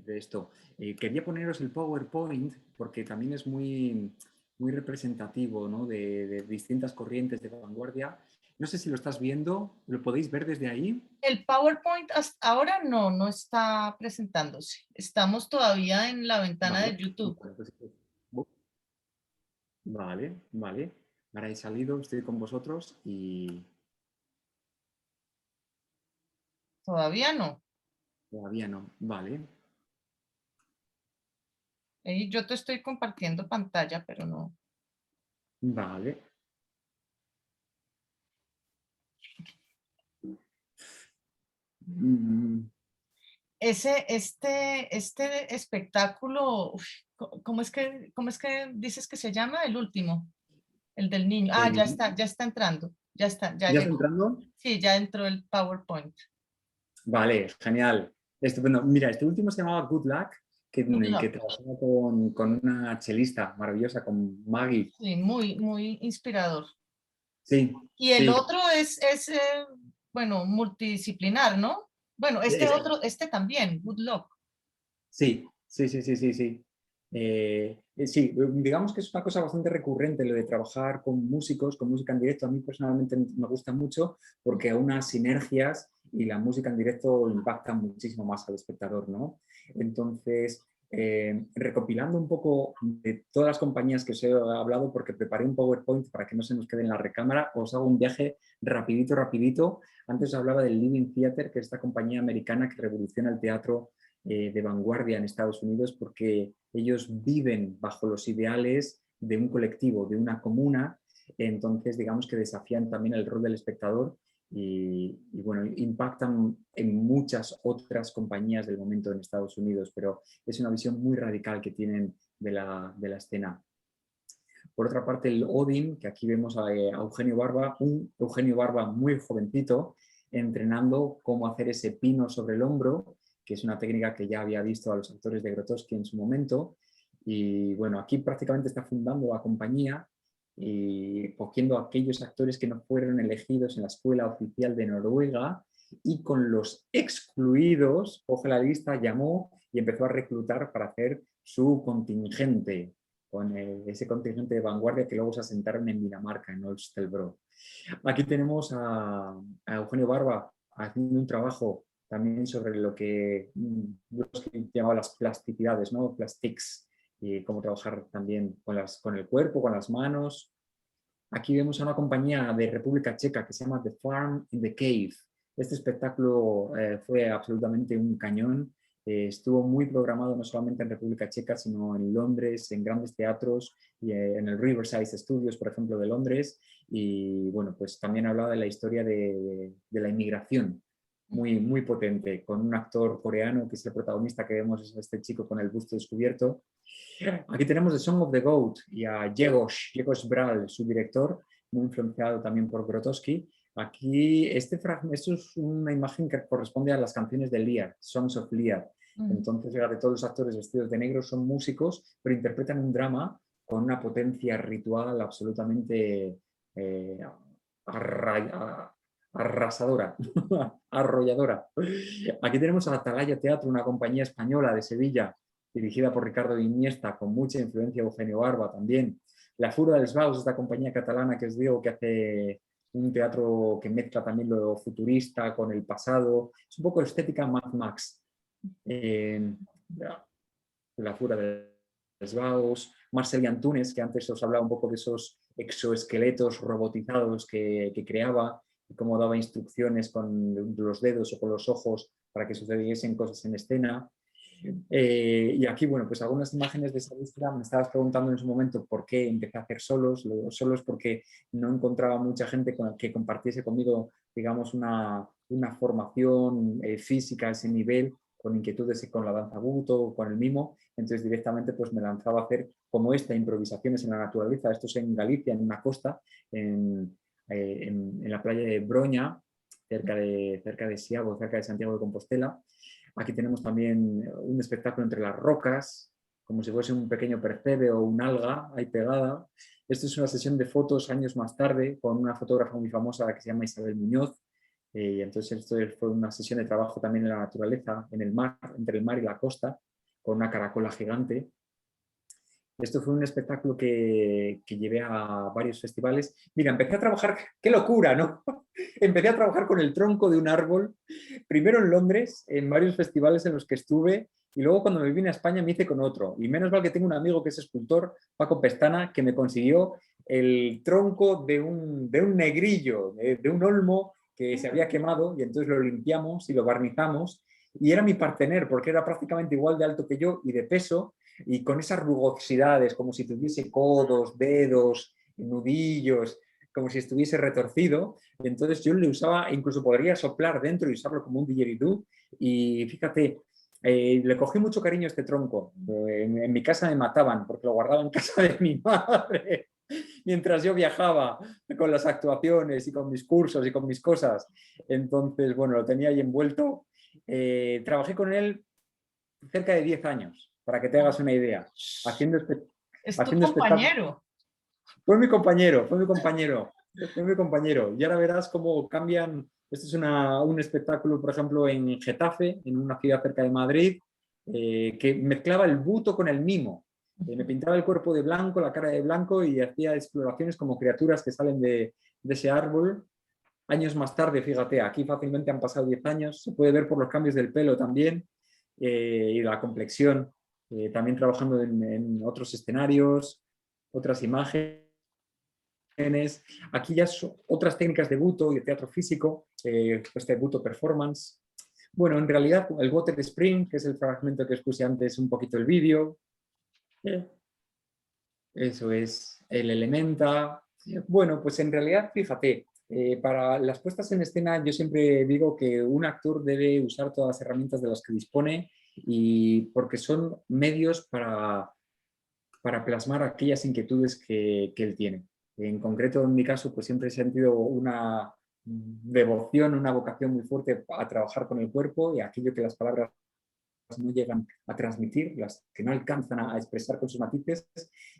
Speaker 2: esto. Quería poneros el PowerPoint porque también es muy representativo, ¿no? de distintas corrientes de vanguardia. No sé si lo estás viendo, ¿lo podéis ver desde ahí?
Speaker 1: El PowerPoint hasta ahora no está presentándose. Estamos todavía en la ventana
Speaker 2: Vale,
Speaker 1: de YouTube.
Speaker 2: vale, vale. Ahora he salido, estoy con vosotros y
Speaker 1: Todavía no.
Speaker 2: todavía no. Vale,
Speaker 1: Yo te estoy compartiendo pantalla, pero no.
Speaker 2: vale. Mm,
Speaker 1: Este espectáculo, uf, cómo es que dices que se llama? El último, el del niño. Ah,
Speaker 2: el-
Speaker 1: ya está entrando. Ya está, ya
Speaker 2: ¿Ya está
Speaker 1: llegó.
Speaker 2: entrando?
Speaker 1: Sí, ya entró el PowerPoint.
Speaker 2: Vale, genial. Estupendo. Mira, este último se llamaba Good Luck,
Speaker 1: Good
Speaker 2: que
Speaker 1: luck.
Speaker 2: trabajaba con una chelista maravillosa, con Maggie.
Speaker 1: Sí, muy inspirador.
Speaker 2: Sí,
Speaker 1: Y el
Speaker 2: sí.
Speaker 1: otro bueno, multidisciplinar, ¿no? Bueno,
Speaker 2: Es-
Speaker 1: este también, Good Luck.
Speaker 2: sí, sí, sí, sí, sí, sí. Sí, digamos que es una cosa bastante recurrente lo de trabajar con música en directo. A mí personalmente me gusta mucho porque a unas sinergias y la música en directo impacta muchísimo más al espectador, ¿no? Entonces, recopilando un poco de todas las compañías que os he hablado, porque preparé un PowerPoint para que no se nos quede en la recámara, os hago un viaje rapidito, rapidito. Antes os hablaba del Living Theatre, que es esta compañía americana que revoluciona el teatro de vanguardia en Estados Unidos porque ellos viven bajo los ideales de un colectivo, de una comuna, entonces digamos que desafían también el rol del espectador y bueno, impactan en muchas otras compañías del momento en Estados Unidos, pero es una visión muy radical que tienen de la escena. Por otra parte, el Odin, que aquí vemos a Eugenio Barba, un Eugenio Barba muy jovencito, entrenando cómo hacer ese pino sobre el hombro, que es una técnica que ya había visto a los actores de Grotowski en su momento. Y bueno, aquí prácticamente está fundando la compañía y cogiendo a aquellos actores que no fueron elegidos en la Escuela Oficial de Noruega y con los excluidos, coge la lista, llamó y empezó a reclutar para hacer su contingente, con ese contingente de vanguardia que luego se asentaron en Dinamarca, en Olstelbro. Aquí tenemos a Eugenio Barba haciendo un trabajo también sobre lo que llamaban las plasticidades, ¿no? Plastics, y cómo trabajar también con el cuerpo, con las manos. Aquí vemos a una compañía de República Checa que se llama The Farm in the Cave. Este espectáculo fue absolutamente un cañón. Estuvo muy programado no solamente en República Checa, sino en Londres, en grandes teatros y en el Riverside Studios, por ejemplo, de Londres. Y bueno, pues también hablaba de la historia de la inmigración, muy, muy potente, con un actor coreano que es el protagonista que vemos, es este chico con el busto descubierto. Aquí tenemos The Song of the Goat y a Grzegorz Bral, su director, muy influenciado también por Grotowski. Aquí este fragmento, esto es una imagen que corresponde a las canciones de Lear, Songs of Lear. Entonces, fíjate, todos los actores vestidos de negro son músicos, pero interpretan un drama con una potencia ritual absolutamente eh, arrasadora, arrolladora. Aquí tenemos a Atalaya Teatro, una compañía española de Sevilla, dirigida por Ricardo Iniesta, con mucha influencia de Eugenio Barba también. La Fura dels Baus, esta compañía catalana que os digo que hace un teatro que mezcla también lo futurista con el pasado. Es un poco estética Mad Max. La Fura dels Baus, Marcel Antunes, que antes os hablaba un poco de esos exoesqueletos robotizados que creaba y cómo daba instrucciones con los dedos o con los ojos para que sucediesen cosas en escena. Y aquí, bueno, pues algunas imágenes de esa búsqueda. Me estabas preguntando en su momento por qué empecé a hacer solos. Los solos porque no encontraba mucha gente con la que compartiese conmigo, digamos, una formación física a ese nivel, con inquietudes con la danza buto o con el mimo. Entonces directamente pues me lanzaba a hacer como improvisaciones en la naturaleza. Esto es en Galicia, en una costa, en la playa de Broña, cerca de Siabo, cerca de Santiago de Compostela. Aquí tenemos también un espectáculo entre las rocas, como si fuese un pequeño percebe o un alga ahí pegada. Esto es una sesión de fotos años más tarde con una fotógrafa muy famosa que se llama Isabel Muñoz. Y entonces esto fue una sesión de trabajo también en la naturaleza, en el mar, entre el mar y la costa, con una caracola gigante. Esto fue un espectáculo que llevé a varios festivales. Mira, empecé a trabajar, qué locura, ¿no? Empecé a trabajar con el tronco de un árbol, primero en Londres, en varios festivales en los que estuve, y luego cuando me vine a España me hice con otro. Y menos mal que tengo un amigo que es escultor, Paco Pestana, que me consiguió el tronco de un negrillo, de un olmo que se había quemado, y entonces lo limpiamos y lo barnizamos. Y era mi partener, porque era prácticamente igual de alto que yo y de peso, y con esas rugosidades, como si tuviese codos, dedos, nudillos, como si estuviese retorcido. Entonces yo le usaba, incluso podría soplar dentro y usarlo como un didgeridoo. Y fíjate, le cogí mucho cariño a este tronco. En mi casa me mataban porque lo guardaba en casa de mi madre mientras yo viajaba con las actuaciones y con mis cursos y con mis cosas. Entonces, bueno, lo tenía ahí envuelto. Trabajé con él cerca de 10 años, para que te hagas una idea.
Speaker 1: Es tu
Speaker 2: Haciendo espectáculos.
Speaker 1: compañero.
Speaker 2: Fue mi compañero, fue mi compañero, fue mi compañero. Y ahora verás cómo cambian. Este es un espectáculo, por ejemplo, en Getafe, en una ciudad cerca de Madrid, que mezclaba el buto con el mimo. Me pintaba el cuerpo de blanco, la cara de blanco y hacía exploraciones como criaturas que salen de ese árbol. Años más tarde, fíjate, aquí fácilmente han pasado 10 años, se puede ver por los cambios del pelo también y la complexión, también trabajando en otros escenarios, otras imágenes. Aquí ya son otras técnicas de buto y de teatro físico, este buto performance. Bueno, en realidad el Water Spring, que es el fragmento que os puse antes, un poquito el vídeo. Eso es el Elementa. Bueno, pues en realidad, fíjate, Para las puestas en escena yo siempre digo que un actor debe usar todas las herramientas de las que dispone y porque son medios para plasmar aquellas inquietudes que él tiene. En concreto, en mi caso, pues siempre he sentido una devoción, una vocación muy fuerte a trabajar con el cuerpo y aquello que las palabras no llegan a transmitir, las que no alcanzan a expresar con sus matices,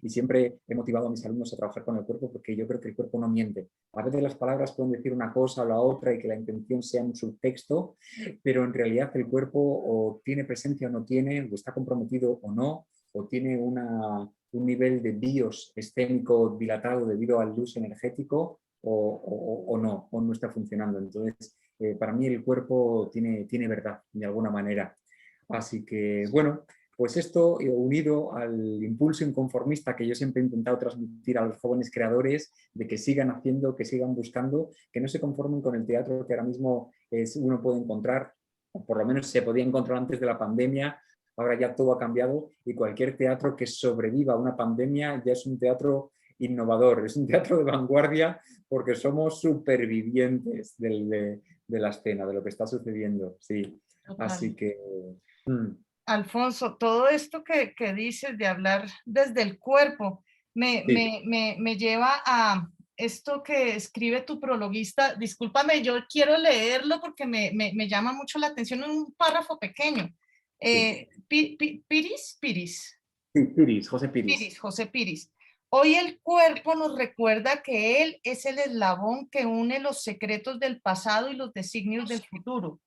Speaker 2: y siempre he motivado a mis alumnos a trabajar con el cuerpo porque yo creo que el cuerpo no miente. A veces las palabras pueden decir una cosa o la otra y que la intención sea un subtexto, pero en realidad el cuerpo o tiene presencia o no tiene, o está comprometido o no, o tiene un nivel de bios escénico dilatado debido al uso energético o no está funcionando. Entonces, para mí el cuerpo tiene verdad de alguna manera. Así que, bueno, pues esto unido al impulso inconformista que yo siempre he intentado transmitir a los jóvenes creadores, de que sigan haciendo, que sigan buscando, que no se conformen con el teatro que ahora mismo uno puede encontrar, o por lo menos se podía encontrar antes de la pandemia. Ahora ya todo ha cambiado y cualquier teatro que sobreviva a una pandemia ya es un teatro innovador, es un teatro de vanguardia porque somos supervivientes de la escena, de lo que está sucediendo. Sí.
Speaker 1: Total.
Speaker 2: Así que mm,
Speaker 1: Alfonso, todo esto que dices de hablar desde el cuerpo
Speaker 2: sí,
Speaker 1: me lleva a esto que escribe tu prologuista. Discúlpame, yo quiero leerlo porque me llama mucho la atención en un párrafo pequeño.
Speaker 2: sí.
Speaker 1: Piris.
Speaker 2: Sí, Piris, José Piris.
Speaker 1: Piris, José Piris. Hoy el cuerpo nos recuerda que él es el eslabón que une los secretos del pasado y los designios del futuro.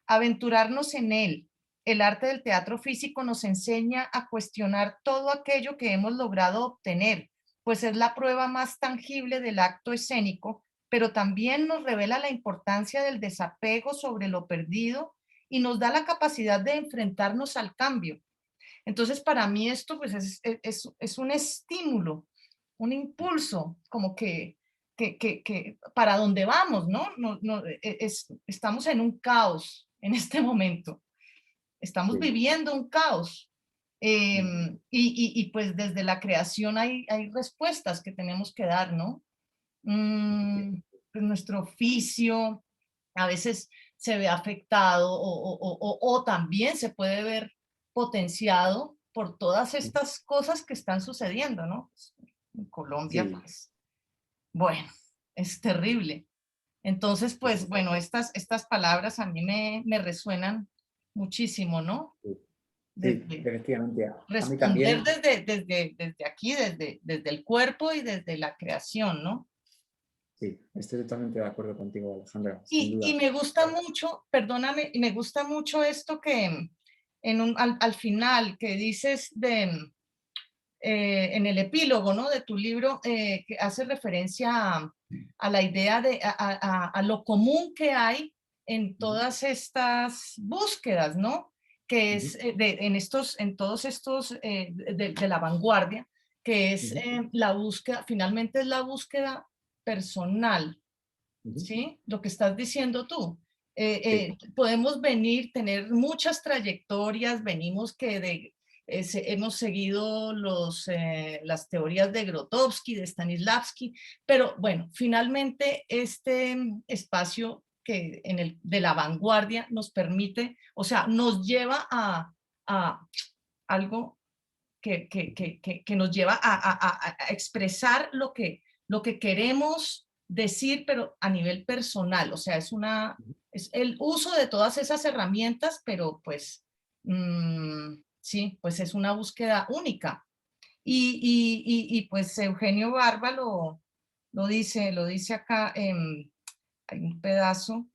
Speaker 1: Aventurarnos en él. El arte del teatro físico nos enseña a cuestionar todo aquello que hemos logrado obtener, pues es la prueba más tangible del acto escénico, pero también nos revela la importancia del desapego sobre lo perdido y nos da la capacidad de enfrentarnos al cambio. Entonces, para mí esto pues es un estímulo, un impulso, como que para dónde vamos, ¿no? Estamos en un caos en este momento, estamos
Speaker 2: Sí,
Speaker 1: viviendo un caos.
Speaker 2: mm,
Speaker 1: Pues desde la creación hay respuestas que tenemos que dar, ¿no? Mm, pues nuestro oficio a veces se ve afectado o también se puede ver potenciado por todas estas cosas que están sucediendo, ¿no? Pues, en Colombia,
Speaker 2: sí,
Speaker 1: pues, bueno, es terrible. Entonces, pues, bueno, estas palabras a mí me resuenan muchísimo, ¿no?
Speaker 2: sí, sí,
Speaker 1: Desde
Speaker 2: efectivamente. A mí
Speaker 1: responder
Speaker 2: también.
Speaker 1: desde aquí, desde el cuerpo y desde la creación, ¿no?
Speaker 2: Sí, estoy totalmente de acuerdo contigo, Alejandra, sin
Speaker 1: Y
Speaker 2: duda.
Speaker 1: me gusta mucho, perdóname, y me gusta mucho esto que al final que dices en el epílogo, ¿no? De tu libro, que hace referencia a la idea a lo común que hay en
Speaker 2: Ujú,
Speaker 1: todas estas búsquedas, ¿no? Que
Speaker 2: ujú,
Speaker 1: es en todos estos de la vanguardia, que es
Speaker 2: ujú,
Speaker 1: la búsqueda, finalmente es la búsqueda personal,
Speaker 2: ujú.
Speaker 1: ¿sí? Lo que estás diciendo tú.
Speaker 2: Sí,
Speaker 1: Podemos venir, tener muchas trayectorias, venimos que hemos seguido las teorías de Grotowski, de Stanislavski, pero bueno, finalmente este espacio de la vanguardia nos permite, o sea, nos lleva a algo que nos lleva a expresar lo que queremos decir, pero a nivel personal. O sea, es el uso de todas esas herramientas, pero pues sí, pues es una búsqueda única. Pues Eugenio Barba lo dice acá, hay un pedazo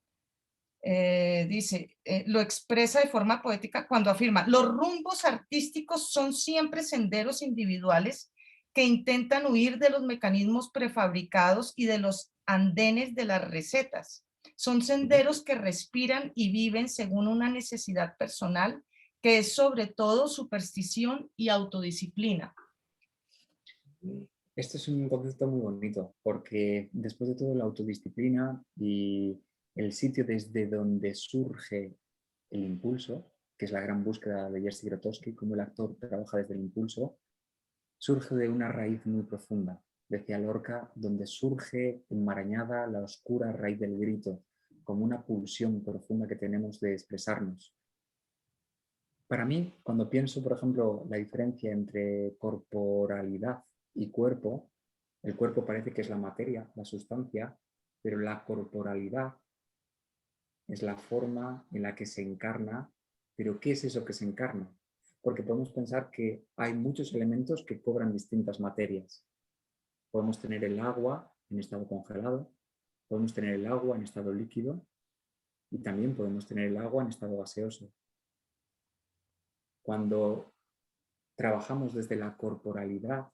Speaker 1: dice, lo expresa de forma poética cuando afirma, los rumbos artísticos son siempre senderos individuales que intentan huir de los mecanismos prefabricados y de los andenes de las recetas. Son
Speaker 2: ujú.
Speaker 1: senderos que respiran y viven según una necesidad personal que es sobre todo superstición y autodisciplina.
Speaker 2: Esto es un concepto muy bonito, porque después de todo la autodisciplina y el sitio desde donde surge el impulso, que es la gran búsqueda de Jerzy Grotowski, cómo el actor trabaja desde el impulso, surge de una raíz muy profunda. decía Lorca, donde surge enmarañada la oscura raíz del grito, como una pulsión profunda que tenemos de expresarnos. Para mí, cuando pienso, por ejemplo, la diferencia entre corporalidad y cuerpo, el cuerpo parece que es la materia, la sustancia, pero la corporalidad es la forma en la que se encarna. Pero ¿qué es eso que se encarna? Porque podemos pensar que hay muchos elementos que cobran distintas materias. Podemos tener el agua en estado congelado, podemos tener el agua en estado líquido y también podemos tener el agua en estado gaseoso. Cuando trabajamos desde la corporalidad,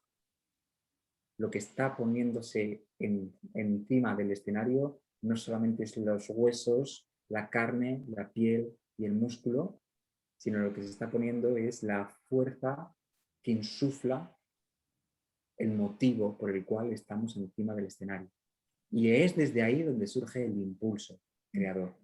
Speaker 2: lo que está poniéndose encima del escenario no solamente es los huesos, la carne, la piel y el músculo, sino lo que se está poniendo es la fuerza que insufla el motivo por el cual estamos encima del escenario. Y es desde ahí donde surge el impulso creador.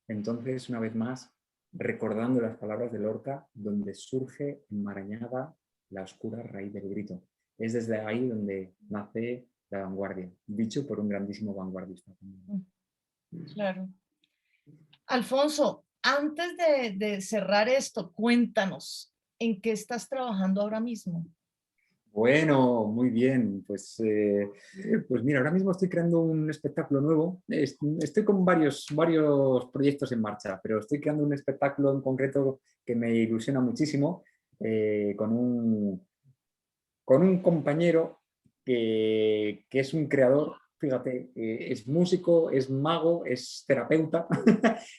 Speaker 2: Entonces, una vez más, recordando las palabras de Lorca, donde surge enmarañada la oscura raíz del grito. Es desde ahí donde nace la vanguardia, dicho por un grandísimo vanguardista.
Speaker 1: Claro. Alfonso, antes de cerrar esto, cuéntanos, ¿en qué estás trabajando ahora mismo?
Speaker 2: Bueno, muy bien. Pues mira, ahora mismo estoy creando un espectáculo nuevo. Estoy con varios proyectos en marcha, pero estoy creando un espectáculo en concreto que me ilusiona muchísimo, con un compañero que es un creador, fíjate, es músico, es mago, es terapeuta,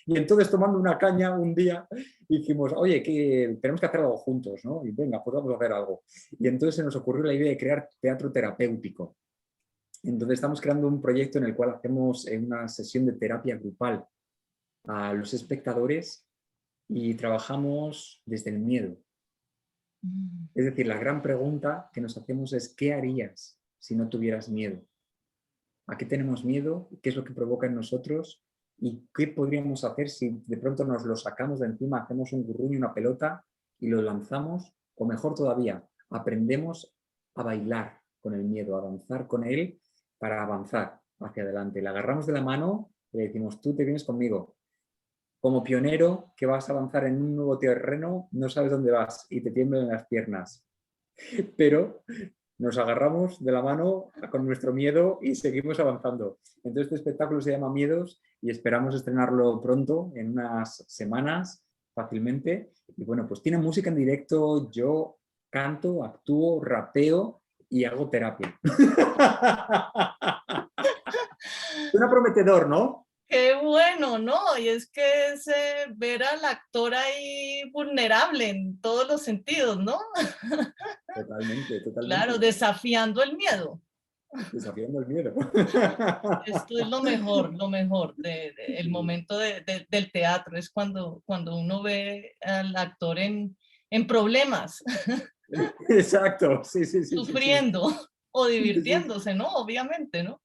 Speaker 2: y entonces tomando una caña un día dijimos, oye, que tenemos que hacer algo juntos, ¿no? Y venga, pues vamos a hacer algo. Y entonces se nos ocurrió la idea de crear teatro terapéutico. Entonces estamos creando un proyecto en el cual hacemos una sesión de terapia grupal a los espectadores y trabajamos desde el miedo. Es decir, la gran pregunta que nos hacemos es, ¿qué harías si no tuvieras miedo? ¿A qué tenemos miedo? ¿Qué es lo que provoca en nosotros? ¿Y qué podríamos hacer si de pronto nos lo sacamos de encima, hacemos un gurruño, una pelota y lo lanzamos? O mejor todavía, aprendemos a bailar con el miedo, a danzar con él para avanzar hacia adelante. Le agarramos de la mano y le decimos, tú te vienes conmigo. Como pionero que vas a avanzar en un nuevo terreno, no sabes dónde vas y te tiemblan las piernas. Pero nos agarramos de la mano con nuestro miedo y seguimos avanzando. Entonces este espectáculo se llama Miedos y esperamos estrenarlo pronto, en unas semanas, fácilmente. Y bueno, pues tiene música en directo, yo canto, actúo, rapeo y hago terapia. Suena prometedor, ¿no?
Speaker 1: Qué bueno, ¿no? Y es que es ver al actor ahí vulnerable en todos los sentidos, ¿no?
Speaker 2: Totalmente,
Speaker 1: Claro,
Speaker 2: totalmente.
Speaker 1: desafiando el miedo.
Speaker 2: Desafiando el miedo.
Speaker 1: Esto es lo mejor el momento del teatro, es cuando uno ve al actor en problemas,
Speaker 2: Exacto, sí, sí, sí, sí, sí.
Speaker 1: sufriendo o
Speaker 2: Sí.
Speaker 1: divirtiéndose, ¿no? Obviamente, ¿no?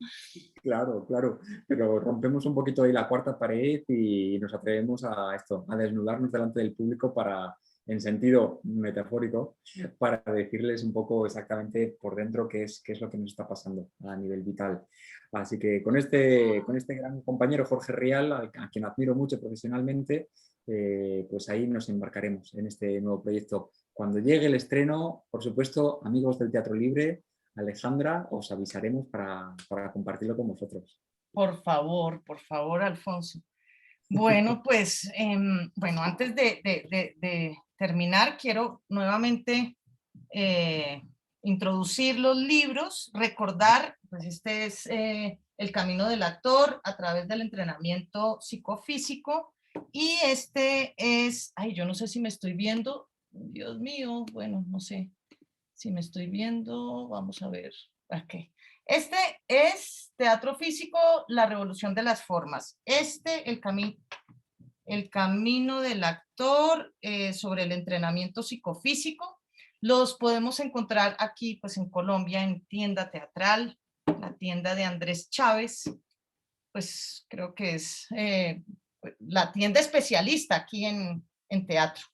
Speaker 2: Claro, claro, pero rompemos un poquito ahí la cuarta pared y nos atrevemos a esto, a desnudarnos delante del público para, en sentido metafórico, para decirles un poco exactamente por dentro qué es lo que nos está pasando a nivel vital. Así que con este gran compañero Jorge Rial, a quien admiro mucho profesionalmente, pues ahí nos embarcaremos en este nuevo proyecto. Cuando llegue el estreno, por supuesto, amigos del Teatro Libre, Alejandra, os avisaremos para compartirlo con vosotros.
Speaker 1: Por favor, Alfonso. Bueno, pues, bueno, antes de terminar, quiero nuevamente eh, introducir los libros, recordar, pues este es El camino del actor a través del entrenamiento psicofísico, y este es, ay, yo no sé si me estoy viendo, Dios mío, bueno, no sé si me estoy viendo, vamos a ver, ok. Este es Teatro Físico, la revolución de las formas. El camino del actor sobre el entrenamiento psicofísico. Los podemos encontrar aquí, pues en Colombia, en Tienda Teatral, la tienda de Andrés Chávez, pues creo que es la tienda especialista aquí en teatro.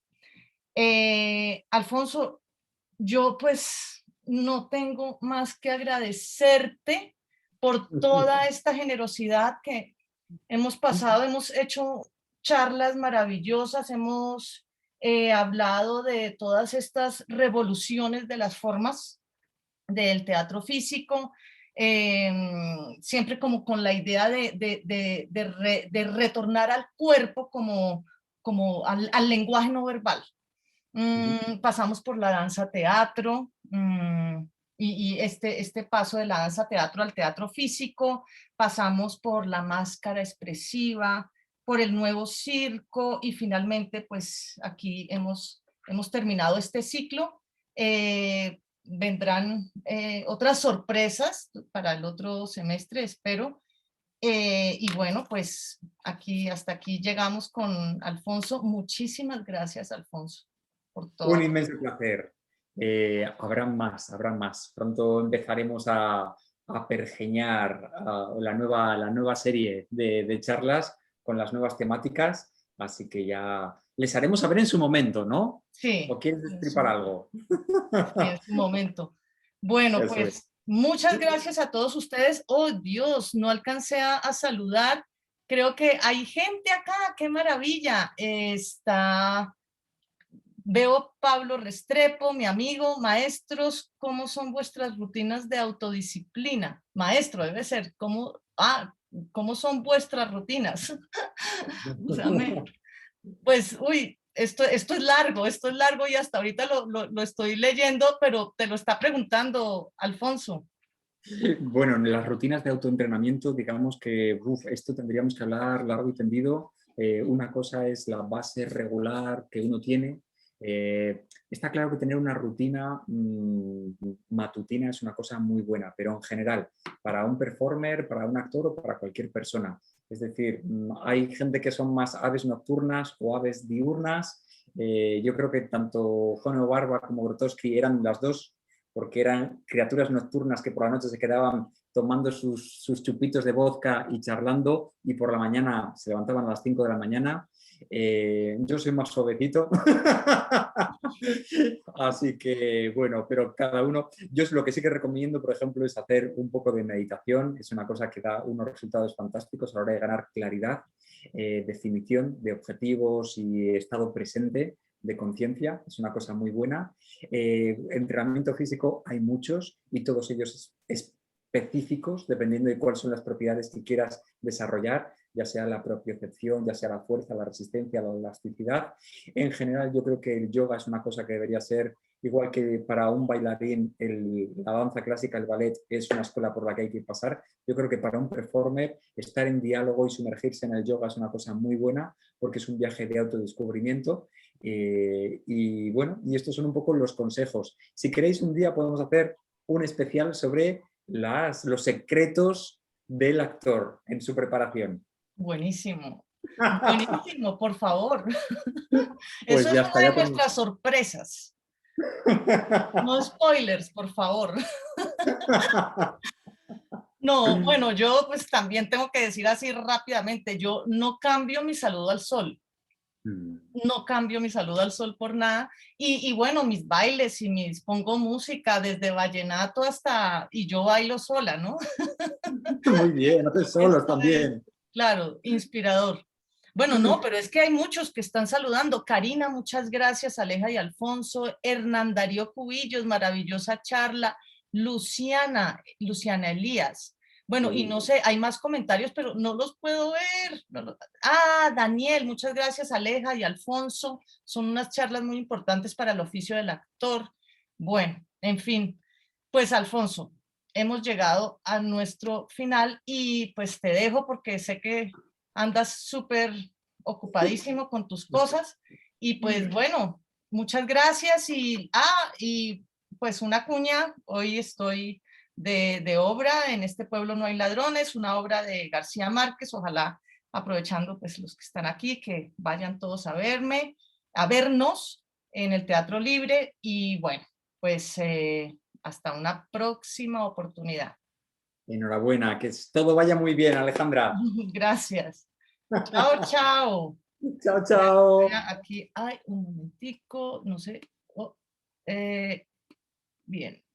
Speaker 1: Alfonso, yo pues no tengo más que agradecerte por toda esta generosidad que hemos pasado. Hemos hecho charlas maravillosas, hemos hablado de todas estas revoluciones de las formas del teatro físico, siempre como con la idea de retornar al cuerpo como al lenguaje no verbal. Pasamos por la danza teatro, y este paso de la danza teatro al teatro físico, pasamos por la máscara expresiva, por el nuevo circo y finalmente pues aquí hemos terminado este ciclo. Vendrán otras sorpresas para el otro semestre, espero. Y bueno, pues hasta aquí llegamos con Alfonso. Muchísimas gracias, Alfonso, por
Speaker 2: Un
Speaker 1: todo.
Speaker 2: inmenso placer. Habrán más, habrán más. Pronto empezaremos a pergeñar la nueva serie de charlas con las nuevas temáticas, así que ya les haremos saber en su momento, ¿no?
Speaker 1: Sí,
Speaker 2: ¿O quieres destripar algo?
Speaker 1: sí, en su momento. Bueno,
Speaker 2: Eso es.
Speaker 1: pues muchas gracias a todos ustedes. Oh, Dios, no alcancé a saludar. Creo que hay gente acá, qué maravilla. Veo Pablo Restrepo, mi amigo. Maestros, ¿cómo son vuestras rutinas de autodisciplina? Maestro, debe ser, ¿cómo son vuestras rutinas? O sea, pues, uy, esto es largo y hasta ahorita lo estoy leyendo, pero te lo está preguntando Alfonso.
Speaker 2: Bueno, en las rutinas de autoentrenamiento, digamos que esto tendríamos que hablar largo y tendido. Una cosa es la base regular que uno tiene. Está claro que tener una rutina matutina es una cosa muy buena, pero en general, para un performer, para un actor o para cualquier persona. Es decir, hay gente que son más aves nocturnas o aves diurnas. Yo creo que tanto Jono Barba como Grotowski eran las dos, porque eran criaturas nocturnas que por la noche se quedaban tomando sus chupitos de vodka y charlando, y por la mañana se levantaban a las 5 de la mañana. Yo soy más suavecito, así que bueno, pero cada uno, yo lo que sí que recomiendo, por ejemplo, es hacer un poco de meditación. Es una cosa que da unos resultados fantásticos a la hora de ganar claridad, definición de objetivos y estado presente de conciencia. Es una cosa muy buena. Entrenamiento físico hay muchos y todos ellos específicos dependiendo de cuáles son las propiedades que quieras desarrollar, ya sea la propiocepción, ya sea la fuerza, la resistencia, la elasticidad. En general, yo creo que el yoga es una cosa que debería ser igual que para un bailarín la danza clásica, el ballet, es una escuela por la que hay que pasar. Yo creo que para un performer estar en diálogo y sumergirse en el yoga es una cosa muy buena porque es un viaje de autodescubrimiento. Y bueno, y estos son un poco los consejos. Si queréis, un día podemos hacer un especial sobre los secretos del actor en su preparación.
Speaker 1: Buenísimo, buenísimo, por favor. Eso
Speaker 2: Pues
Speaker 1: es
Speaker 2: ya
Speaker 1: una
Speaker 2: está,
Speaker 1: de
Speaker 2: ya tenemos.
Speaker 1: nuestras sorpresas. No spoilers, por favor. No, bueno, yo pues también tengo que decir así rápidamente, yo no cambio mi saludo al sol. No cambio mi saludo al sol por nada. Y bueno, mis bailes y pongo música desde vallenato y yo bailo sola, ¿no?
Speaker 2: Muy bien, haces solos
Speaker 1: Esto es,
Speaker 2: también.
Speaker 1: claro, inspirador. Bueno, no, pero es que hay muchos que están saludando. Karina, muchas gracias. Aleja y Alfonso. Hernán Darío Cubillos, maravillosa charla. Luciana Elías. Bueno, y no sé, hay más comentarios, pero no los puedo ver. Daniel, muchas gracias, Aleja y Alfonso. Son unas charlas muy importantes para el oficio del actor. Bueno, en fin, pues Alfonso, hemos llegado a nuestro final y pues te dejo porque sé que andas súper ocupadísimo con tus cosas y pues bueno, muchas gracias y pues una cuña, hoy estoy de obra, en este pueblo no hay ladrones, una obra de García Márquez, ojalá aprovechando pues los que están aquí, que vayan todos a vernos en el Teatro Libre y bueno, pues hasta una próxima oportunidad.
Speaker 2: Enhorabuena, que todo vaya muy bien, Alejandra.
Speaker 1: Gracias. Chao, chao.
Speaker 2: Chao, chao.
Speaker 1: Aquí hay un momentico, no sé. Oh, bien.